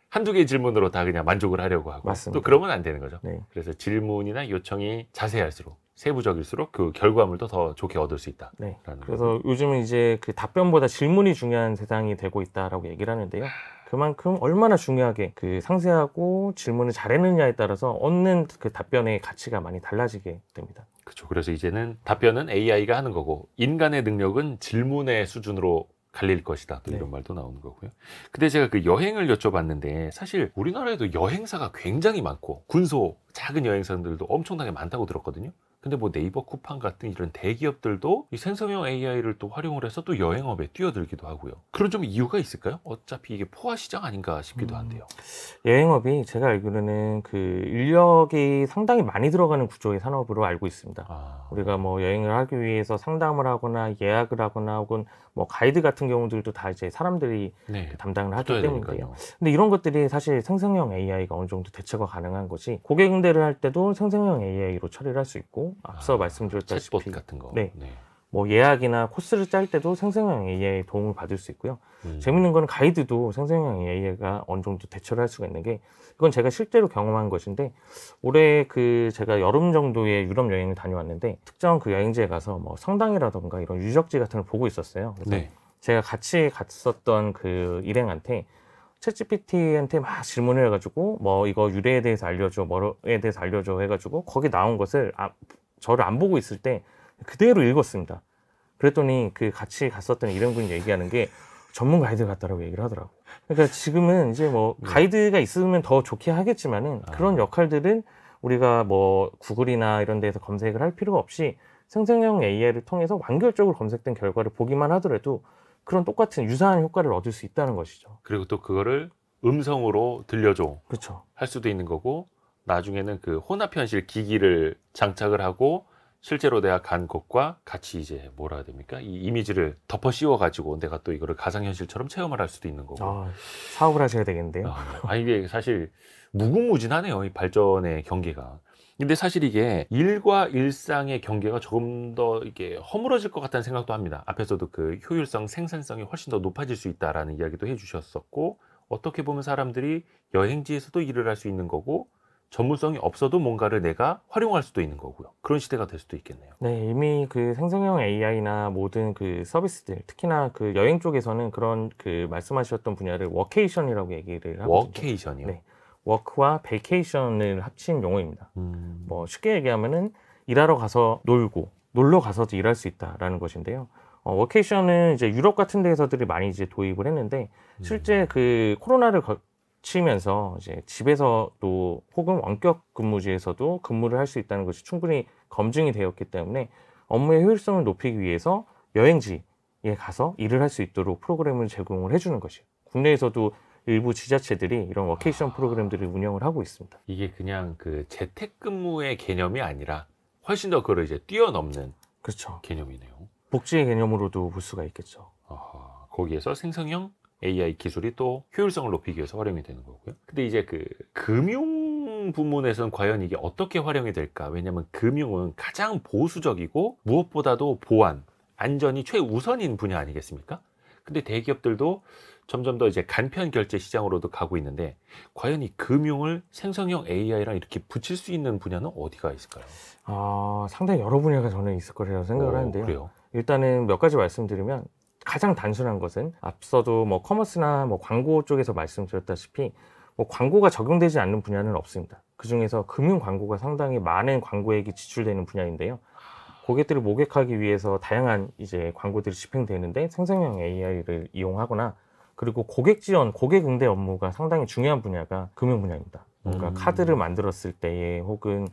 한두 개의 질문으로 다 그냥 만족을 하려고 하고 맞습니다. 또 그러면 안 되는 거죠. 네. 그래서 질문이나 요청이 자세할수록 세부적일수록 그 결과물도 더 좋게 얻을 수 있다. 네. 그래서 요즘은 이제 그 답변보다 질문이 중요한 세상이 되고 있다라고 얘기를 하는데요. 그만큼 얼마나 중요하게 그 상세하고 질문을 잘했느냐에 따라서 얻는 그 답변의 가치가 많이 달라지게 됩니다. 그렇죠. 그래서 이제는 답변은 AI가 하는 거고 인간의 능력은 질문의 수준으로 갈릴 것이다. 또 이런 말도 나오는 거고요. 근데 제가 그 여행을 여쭤봤는데 사실 우리나라에도 여행사가 굉장히 많고 군소 작은 여행사들도 엄청나게 많다고 들었거든요. 근데 뭐 네이버 쿠팡 같은 이런 대기업들도 이 생성형 AI를 또 활용을 해서 또 여행업에 뛰어들기도 하고요. 그런 좀 이유가 있을까요? 어차피 이게 포화 시장 아닌가 싶기도 한데요. 여행업이 제가 알기로는 그 인력이 상당히 많이 들어가는 구조의 산업으로 알고 있습니다. 우리가 뭐 여행을 하기 위해서 상담을 하거나 예약을 하거나 혹은 뭐 가이드 같은 경우들도 다 이제 사람들이 담당을 하기 때문인데요. 근데 이런 것들이 사실 생성형 AI가 어느 정도 대체가 가능한 것이 고객 응대를 할 때도 생성형 AI로 처리를 할 수 있고 앞서 말씀드렸다시피 챗봇 같은 거. 뭐 예약이나 코스를 짤 때도 생성형 AI의 도움을 받을 수 있고요. 재밌는 건 가이드도 생성형 AI가 어느 정도 대처를 할 수가 있는 게 이건 제가 실제로 경험한 것인데 올해 그 제가 여름 정도의 유럽 여행을 다녀왔는데 특정 그 여행지에 가서 뭐 성당이라던가 이런 유적지 같은 걸 보고 있었어요. 그래서 제가 같이 갔었던 그 일행한테 챗GPT한테 막 질문을 해가지고 뭐 이거 유래에 대해서 알려줘, 뭐에 대해서 알려줘 해가지고 거기 나온 것을 저를 안 보고 있을 때 그대로 읽었습니다. 그랬더니 그 같이 갔었던 일행분이 얘기하는 게 전문 가이드 같다라고 얘기를 하더라고. 그러니까 지금은 이제 뭐 가이드가 있으면 더 좋게 하겠지만은 그런 역할들은 우리가 뭐 구글이나 이런 데에서 검색을 할 필요가 없이 생성형 AI를 통해서 완결적으로 검색된 결과를 보기만 하더라도 그런 똑같은 유사한 효과를 얻을 수 있다는 것이죠. 그리고 또 그거를 음성으로 들려줘. 그렇죠. 할 수도 있는 거고 나중에는 그 혼합 현실 기기를 장착을 하고 실제로 내가 간 곳과 같이 이제 뭐라 해야 됩니까? 이 이미지를 덮어 씌워 가지고 내가 또 이거를 가상현실처럼 체험을 할 수도 있는 거고. 사업을 하셔야 되겠는데요. 이게 사실 무궁무진하네요. 이 발전의 경계가. 근데 사실 이게 일과 일상의 경계가 조금 더 이게 허물어질 것 같다는 생각도 합니다. 앞에서도 그 효율성, 생산성이 훨씬 더 높아질 수 있다라는 이야기도 해주셨었고 어떻게 보면 사람들이 여행지에서도 일을 할 수 있는 거고 전문성이 없어도 뭔가를 내가 활용할 수도 있는 거고요. 그런 시대가 될 수도 있겠네요. 네, 이미 그 생성형 AI나 모든 그 서비스들, 특히나 그 여행 쪽에서는 그런 그 말씀하셨던 분야를 워케이션이라고 얘기를 하거든요. 워케이션이요? 네, 워크와 베이케이션을 합친 용어입니다. 뭐 쉽게 얘기하면은 일하러 가서 놀고 놀러 가서도 일할 수 있다라는 것인데요. 워케이션은 이제 유럽 같은 데서들이 많이 이제 도입을 했는데 실제 그 코로나를 거치면서 이제 집에서도 혹은 원격 근무지에서도 근무를 할 수 있다는 것이 충분히 검증이 되었기 때문에 업무의 효율성을 높이기 위해서 여행지에 가서 일을 할 수 있도록 프로그램을 제공을 해주는 것이에요. 국내에서도 일부 지자체들이 이런 워케이션 프로그램들을 운영을 하고 있습니다. 이게 그냥 그 재택근무의 개념이 아니라 훨씬 더 그걸 이제 뛰어넘는 그렇죠. 개념이네요. 복지의 개념으로도 볼 수가 있겠죠. 거기에서 생성형 AI 기술이 또 효율성을 높이기 위해서 활용이 되는 거고요. 근데 이제 그 금융 부문에서는 과연 이게 어떻게 활용이 될까? 왜냐하면 금융은 가장 보수적이고 무엇보다도 보안, 안전이 최우선인 분야 아니겠습니까? 근데 대기업들도 점점 더 이제 간편 결제 시장으로도 가고 있는데 과연 이 금융을 생성형 AI랑 이렇게 붙일 수 있는 분야는 어디가 있을까요? 상당히 여러 분야가 저는 있을 거라고 생각을 하는데요. 그래요? 일단은 몇 가지 말씀드리면 가장 단순한 것은 앞서도 뭐 커머스나 뭐 광고 쪽에서 말씀드렸다시피 뭐 광고가 적용되지 않는 분야는 없습니다. 그 중에서 금융 광고가 상당히 많은 광고액이 지출되는 분야인데요. 고객들을 모객하기 위해서 다양한 이제 광고들이 집행되는데 생성형 AI를 이용하거나 그리고 고객 지원, 고객 응대 업무가 상당히 중요한 분야가 금융 분야입니다. 뭔가 카드를 만들었을 때에 혹은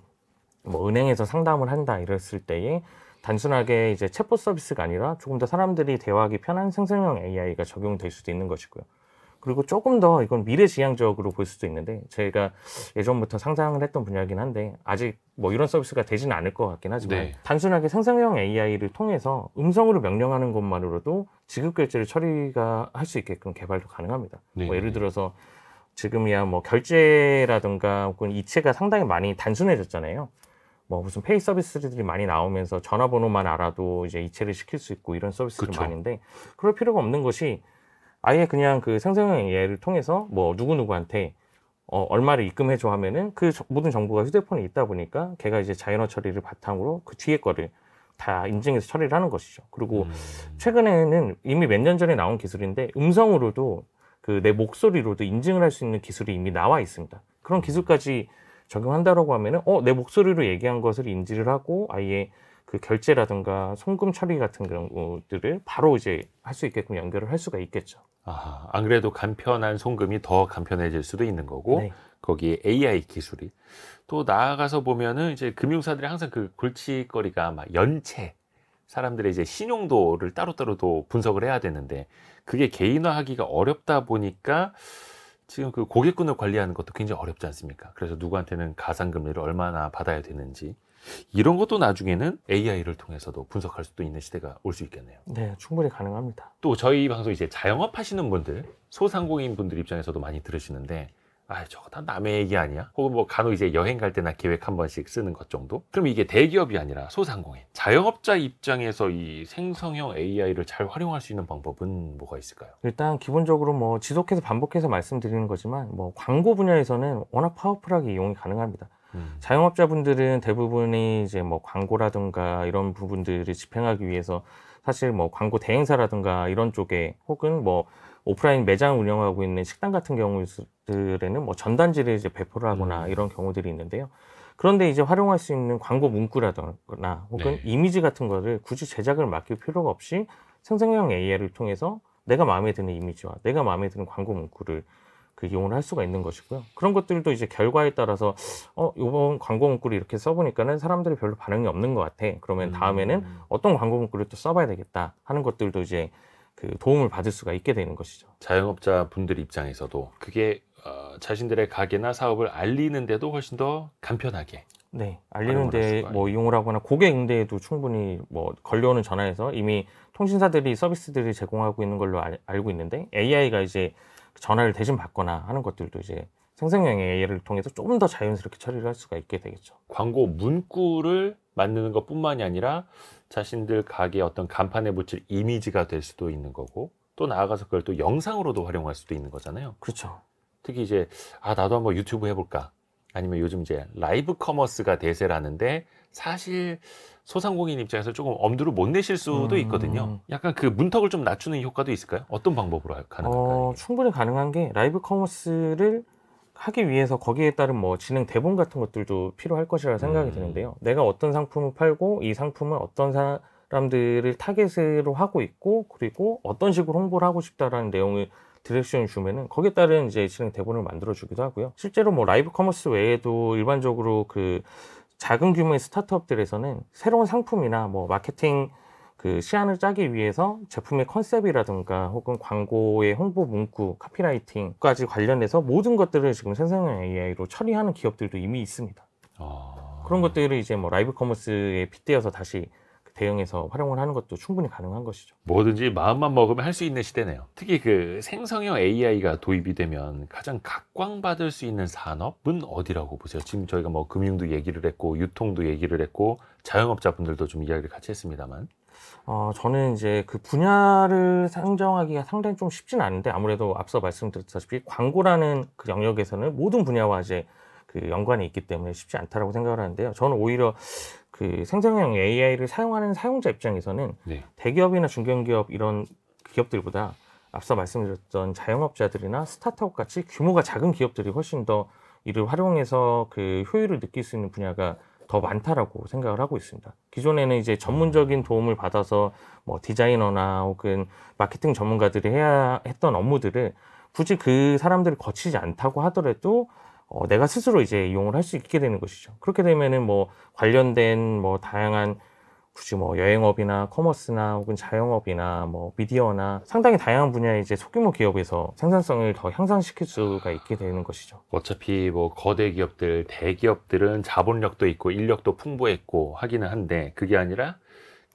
뭐 은행에서 상담을 한다 이랬을 때에 단순하게 이제 챗봇 서비스가 아니라 조금 더 사람들이 대화하기 편한 생성형 AI가 적용될 수도 있는 것이고요. 그리고 조금 더 이건 미래지향적으로 볼 수도 있는데 제가 예전부터 상상을 했던 분야이긴 한데 아직 뭐 이런 서비스가 되지는 않을 것 같긴 하지만 네. 단순하게 생성형 AI를 통해서 음성으로 명령하는 것만으로도 지급결제를 처리가 할 수 있게끔 개발도 가능합니다. 네. 뭐 예를 들어서 지금이야 뭐 결제라든가 혹은 이체가 상당히 많이 단순해졌잖아요. 뭐 무슨 페이 서비스들이 많이 나오면서 전화번호만 알아도 이제 이체를 시킬 수 있고 이런 서비스들이 그쵸. 많은데 그럴 필요가 없는 것이 아예 그냥 그 생성형 AI를 통해서 뭐 누구누구한테 얼마를 입금해줘 하면은 그 모든 정보가 휴대폰에 있다 보니까 걔가 이제 자연어 처리를 바탕으로 그 뒤에 거를 다 인증해서 처리를 하는 것이죠. 그리고 최근에는 이미 몇 년 전에 나온 기술인데 음성으로도 그 내 목소리로도 인증을 할 수 있는 기술이 이미 나와 있습니다. 그런 기술까지 적용한다라고 하면은 내 목소리로 얘기한 것을 인지를 하고 아예 그 결제라든가 송금 처리 같은 경우들을 바로 이제 할 수 있게끔 연결을 할 수가 있겠죠. 안 그래도 간편한 송금이 더 간편해질 수도 있는 거고 네. 거기에 AI 기술이 또 나아가서 보면은 이제 금융사들이 항상 그 골칫거리가 막 연체 사람들의 이제 신용도를 따로따로도 분석을 해야 되는데 그게 개인화하기가 어렵다 보니까 지금 그 고객군을 관리하는 것도 굉장히 어렵지 않습니까? 그래서 누구한테는 가상금리를 얼마나 받아야 되는지 이런 것도 나중에는 AI를 통해서도 분석할 수도 있는 시대가 올 수 있겠네요. 네, 충분히 가능합니다. 또 저희 방송 이제 자영업 하시는 분들, 소상공인 분들 입장에서도 많이 들으시는데 저거 다 남의 얘기 아니야? 혹은 뭐 간혹 이제 여행 갈 때나 계획 한 번씩 쓰는 것 정도? 그럼 이게 대기업이 아니라 소상공인, 자영업자 입장에서 이 생성형 AI를 잘 활용할 수 있는 방법은 뭐가 있을까요? 일단 기본적으로 뭐 지속해서 반복해서 말씀드리는 거지만 뭐 광고 분야에서는 워낙 파워풀하게 이용이 가능합니다. 자영업자분들은 대부분이 이제 뭐 광고라든가 이런 부분들을 집행하기 위해서 사실 뭐 광고 대행사라든가 이런 쪽에 혹은 뭐 오프라인 매장 운영하고 있는 식당 같은 경우들에는 뭐 전단지를 이제 배포를 하거나 이런 경우들이 있는데요. 그런데 이제 활용할 수 있는 광고 문구라거나 혹은 네. 이미지 같은 거를 굳이 제작을 맡길 필요가 없이 생성형 AI를 통해서 내가 마음에 드는 이미지와 내가 마음에 드는 광고 문구를 그 이용을 할 수가 있는 것이고요. 그런 것들도 이제 결과에 따라서 이번 광고 문구를 이렇게 써보니까는 사람들이 별로 반응이 없는 것 같아. 그러면 다음에는 어떤 광고 문구를 또 써봐야 되겠다 하는 것들도 이제 그 도움을 받을 수가 있게 되는 것이죠. 자영업자 분들 입장에서도 그게 자신들의 가게나 사업을 알리는데도 훨씬 더 간편하게 네, 활용을 할 알리는데 수가 뭐 이용을 하거나 고객 응대에도 충분히 뭐 걸려오는 전화에서 이미 통신사들이 서비스들을 제공하고 있는 걸로 알고 있는데 AI가 이제 전화를 대신 받거나 하는 것들도 이제 생성형 AI를 통해서 조금 더 자연스럽게 처리를 할 수가 있게 되겠죠. 광고 문구를 만드는 것뿐만이 아니라 자신들 가게의 어떤 간판에 붙일 이미지가 될 수도 있는 거고 또 나아가서 그걸 또 영상으로도 활용할 수도 있는 거잖아요. 그렇죠. 특히 이제 나도 한번 유튜브 해볼까 아니면 요즘 이제 라이브 커머스가 대세라는데 사실 소상공인 입장에서 조금 엄두를 못 내실 수도 있거든요. 약간 그 문턱을 좀 낮추는 효과도 있을까요? 어떤 방법으로 가능할까요? 충분히 가능한 게 라이브 커머스를 하기 위해서 거기에 따른 뭐 진행 대본 같은 것들도 필요할 것이라 생각이 드는데요. 내가 어떤 상품을 팔고 이 상품을 어떤 사람들을 타겟으로 하고 있고, 그리고 어떤 식으로 홍보를 하고 싶다라는 내용을 디렉션을 주면은 거기에 따른 이제 실행 대본을 만들어 주기도 하고요. 실제로 뭐 라이브 커머스 외에도 일반적으로 그 작은 규모의 스타트업들에서는 새로운 상품이나 뭐 마케팅 그 시안을 짜기 위해서 제품의 컨셉이라든가 혹은 광고의 홍보 문구, 카피라이팅까지 관련해서 모든 것들을 지금 생성형 AI로 처리하는 기업들도 이미 있습니다. 그런 것들을 이제 뭐 라이브 커머스에 빗대어서 다시 대응해서 활용을 하는 것도 충분히 가능한 것이죠. 뭐든지 마음만 먹으면 할 수 있는 시대네요. 특히 그 생성형 AI가 도입이 되면 가장 각광받을 수 있는 산업은 어디라고 보세요? 지금 저희가 뭐 금융도 얘기를 했고 유통도 얘기를 했고 자영업자분들도 좀 이야기를 같이 했습니다만 저는 이제 그 분야를 상정하기가 상당히 좀 쉽진 않은데, 아무래도 앞서 말씀드렸다시피 광고라는 그 영역에서는 모든 분야와 이제 그 연관이 있기 때문에 쉽지 않다라고 생각을 하는데요. 저는 오히려 그 생성형 AI를 사용하는 사용자 입장에서는 네. 대기업이나 중견기업 이런 기업들보다 앞서 말씀드렸던 자영업자들이나 스타트업 같이 규모가 작은 기업들이 훨씬 더 이를 활용해서 그 효율을 느낄 수 있는 분야가 더 많다라고 생각을 하고 있습니다. 기존에는 이제 전문적인 도움을 받아서 뭐 디자이너나 혹은 마케팅 전문가들이 해야 했던 업무들을 굳이 그 사람들을 거치지 않다고 하더라도 내가 스스로 이제 이용을 할 수 있게 되는 것이죠. 그렇게 되면은 뭐 관련된 뭐 다양한 굳이 뭐 여행업이나 커머스나 혹은 자영업이나 뭐 미디어나 상당히 다양한 분야의 이제 소규모 기업에서 생산성을 더 향상시킬 수가 있게 되는 것이죠. 어차피 뭐 거대 기업들, 대기업들은 자본력도 있고 인력도 풍부했고 하기는 한데 그게 아니라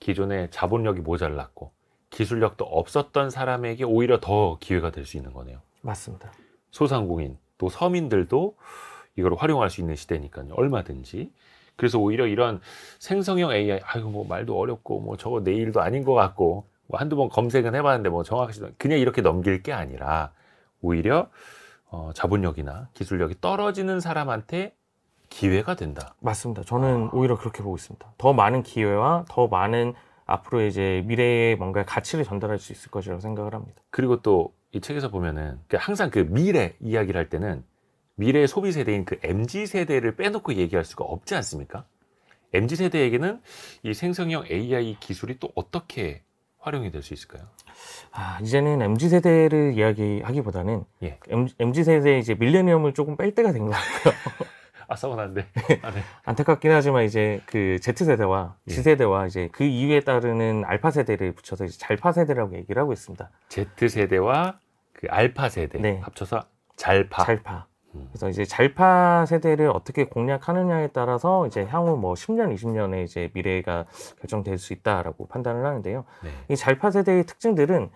기존에 자본력이 모자랐고 기술력도 없었던 사람에게 오히려 더 기회가 될 수 있는 거네요. 맞습니다. 소상공인 또 서민들도 이걸 활용할 수 있는 시대니까요. 얼마든지. 그래서 오히려 이런 생성형 AI, 아이고 뭐 말도 어렵고 뭐 저거 내 일도 아닌 것 같고 뭐 한두 번 검색은 해봤는데 뭐 정확히 그냥 이렇게 넘길 게 아니라 오히려 자본력이나 기술력이 떨어지는 사람한테 기회가 된다. 맞습니다. 저는 오히려 그렇게 보고 있습니다. 더 많은 기회와 더 많은 앞으로 이제 미래의 뭔가 가치를 전달할 수 있을 것이라고 생각을 합니다. 그리고 또 이 책에서 보면은 항상 그 미래 이야기를 할 때는 미래의 소비 세대인 그 MZ 세대를 빼놓고 얘기할 수가 없지 않습니까? MZ 세대에게는 이 생성형 AI 기술이 또 어떻게 활용이 될 수 있을까요? 이제는 MZ 세대를 이야기하기보다는 예. MZ 세대 이제 밀레니엄을 조금 뺄 때가 된 것 같고요. 서운한데. 네. 안타깝긴 하지만 이제 그 Z 세대와 예. Z 세대와 이제 그 이후에 따르는 알파 세대를 붙여서 이제 잘파 세대라고 얘기를 하고 있습니다. Z 세대와 그 알파 세대 네. 합쳐서 잘파. 잘파. 그래서 이제 잘파 세대를 어떻게 공략하느냐에 따라서 이제 향후 뭐 10년, 20년의 이제 미래가 결정될 수 있다라고 판단을 하는데요. 네. 이 잘파 세대의 특징들은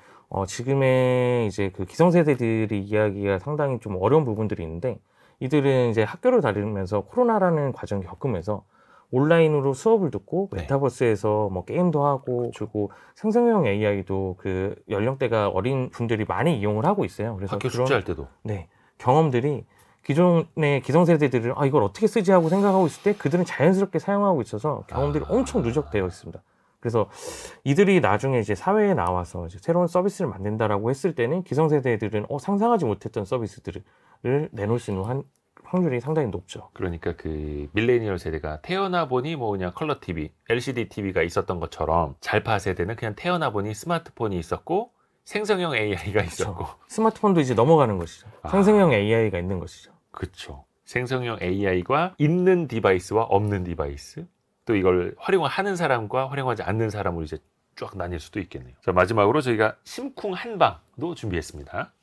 지금의 이제 그 기성세대들이 이야기가 상당히 좀 어려운 부분들이 있는데, 이들은 이제 학교를 다니면서 코로나라는 과정을 겪으면서 온라인으로 수업을 듣고 네. 메타버스에서 뭐 게임도 하고 그리고 생성형 AI도 그 연령대가 어린 분들이 많이 이용을 하고 있어요. 그래서 학교 숙제할 때도. 네, 경험들이 기존의 기성세대들은 이걸 어떻게 쓰지 하고 생각하고 있을 때 그들은 자연스럽게 사용하고 있어서 경험들이 엄청 누적되어 있습니다. 그래서 이들이 나중에 이제 사회에 나와서 이제 새로운 서비스를 만든다라고 했을 때는 기성세대들은 상상하지 못했던 서비스들을 내놓을 수 있는 확률이 상당히 높죠. 그러니까 그 밀레니얼 세대가 태어나 보니 뭐 그냥 컬러 TV, LCD TV가 있었던 것처럼 잘파 세대는 그냥 태어나 보니 스마트폰이 있었고 생성형 AI가 있었고. 그렇죠. 스마트폰도 이제 넘어가는 것이죠. 생성형 AI가 있는 것이죠. 그렇죠. 생성형 AI가 있는 디바이스와 없는 디바이스, 또 이걸 활용하는 사람과 활용하지 않는 사람으로 이제 쫙 나뉠 수도 있겠네요. 자, 마지막으로 저희가 심쿵 한방도 준비했습니다.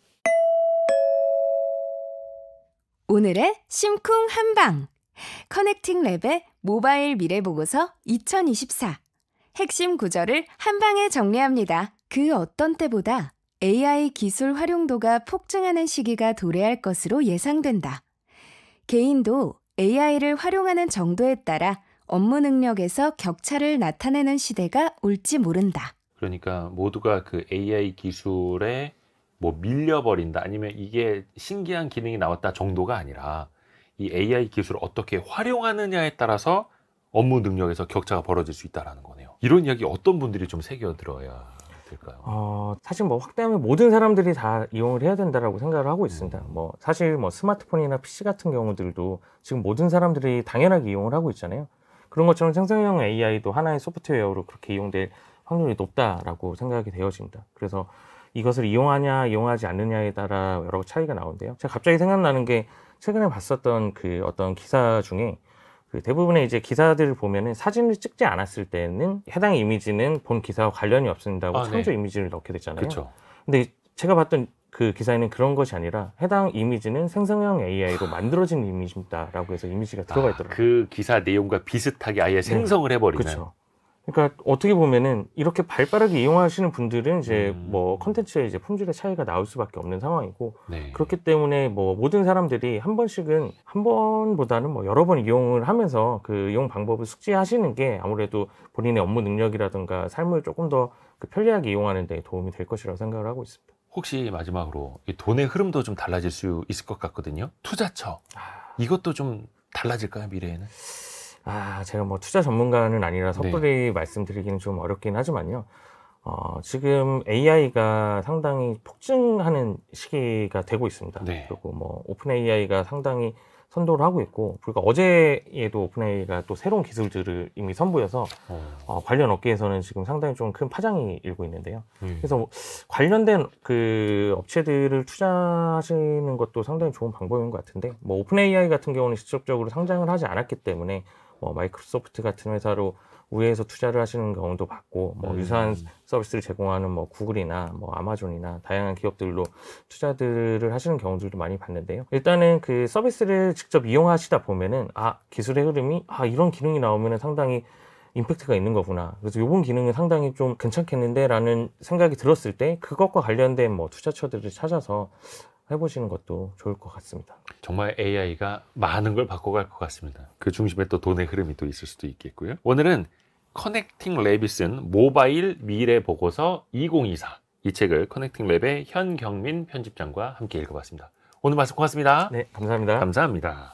오늘의 심쿵 한방. 커넥팅 랩의 모바일 미래 보고서 2024. 핵심 구절을 한 방에 정리합니다. 그 어떤 때보다 AI 기술 활용도가 폭증하는 시기가 도래할 것으로 예상된다. 개인도 AI를 활용하는 정도에 따라 업무 능력에서 격차를 나타내는 시대가 올지 모른다. 그러니까 모두가 그 AI 기술에 뭐 밀려버린다, 아니면 이게 신기한 기능이 나왔다 정도가 아니라 이 AI 기술을 어떻게 활용하느냐에 따라서 업무 능력에서 격차가 벌어질 수 있다는 거네요. 이런 이야기 어떤 분들이 좀 새겨들어야 될까요? 사실 뭐 확대하면 모든 사람들이 다 이용을 해야 된다라고 생각을 하고 있습니다. 뭐 사실 뭐 스마트폰이나 PC 같은 경우들도 지금 모든 사람들이 당연하게 이용을 하고 있잖아요. 그런 것처럼 생성형 AI도 하나의 소프트웨어로 그렇게 이용될 확률이 높다라고 생각이 되어집니다. 그래서 이것을 이용하냐 이용하지 않느냐에 따라 여러 차이가 나오는데요. 제가 갑자기 생각나는 게 최근에 봤었던 그 어떤 기사 중에 그 대부분의 이제 기사들을 보면은 사진을 찍지 않았을 때는 해당 이미지는 본 기사와 관련이 없습니다고 창조 네. 이미지를 넣게 됐잖아요. 그렇죠. 근데 제가 봤던 그 기사에는 그런 것이 아니라 해당 이미지는 생성형 AI로 만들어진 이미지입니다라고 해서 이미지가 들어가 있더라고요. 그 기사 내용과 비슷하게 아예 생성을 해버리는. 그렇죠. 그러니까 어떻게 보면은 이렇게 발빠르게 이용하시는 분들은 이제 뭐 컨텐츠의 이제 품질의 차이가 나올 수밖에 없는 상황이고 네. 그렇기 때문에 뭐 모든 사람들이 한 번씩은 한 번보다는 뭐 여러 번 이용을 하면서 그 이용 방법을 숙지하시는 게 아무래도 본인의 업무 능력이라든가 삶을 조금 더 그 편리하게 이용하는 데 도움이 될 것이라고 생각을 하고 있습니다. 혹시 마지막으로 이 돈의 흐름도 좀 달라질 수 있을 것 같거든요. 투자처 이것도 좀 달라질까요, 미래에는? 제가 뭐 투자 전문가는 아니라 섣불리 말씀드리기는 좀 어렵긴 하지만요. 지금 AI가 상당히 폭증하는 시기가 되고 있습니다. 네. 그리고 뭐 오픈 AI가 상당히 선도를 하고 있고, 그러니까 어제에도 오픈 AI가 또 새로운 기술들을 이미 선보여서 관련 업계에서는 지금 상당히 좀 큰 파장이 일고 있는데요. 그래서 관련된 그 업체들을 투자하시는 것도 상당히 좋은 방법인 것 같은데, 뭐 오픈 AI 같은 경우는 직접적으로 상장을 하지 않았기 때문에 뭐 마이크로소프트 같은 회사로 우회해서 투자를 하시는 경우도 봤고, 뭐 유사한 서비스를 제공하는 뭐 구글이나 뭐 아마존이나 다양한 기업들로 투자들을 하시는 경우들도 많이 봤는데요. 일단은 그 서비스를 직접 이용하시다 보면은 기술의 흐름이 이런 기능이 나오면은 상당히 임팩트가 있는 거구나. 그래서 요번 기능은 상당히 좀 괜찮겠는데 라는 생각이 들었을 때 그것과 관련된 뭐 투자처들을 찾아서 해보시는 것도 좋을 것 같습니다. 정말 AI가 많은 걸 바꿔갈 것 같습니다. 그 중심에 또 돈의 흐름이 또 있을 수도 있겠고요. 오늘은 커넥팅 랩이 쓴 모바일 미래 보고서 2024 이 책을 커넥팅 랩의 현경민 편집장과 함께 읽어봤습니다. 오늘 말씀 고맙습니다. 네, 감사합니다. 감사합니다.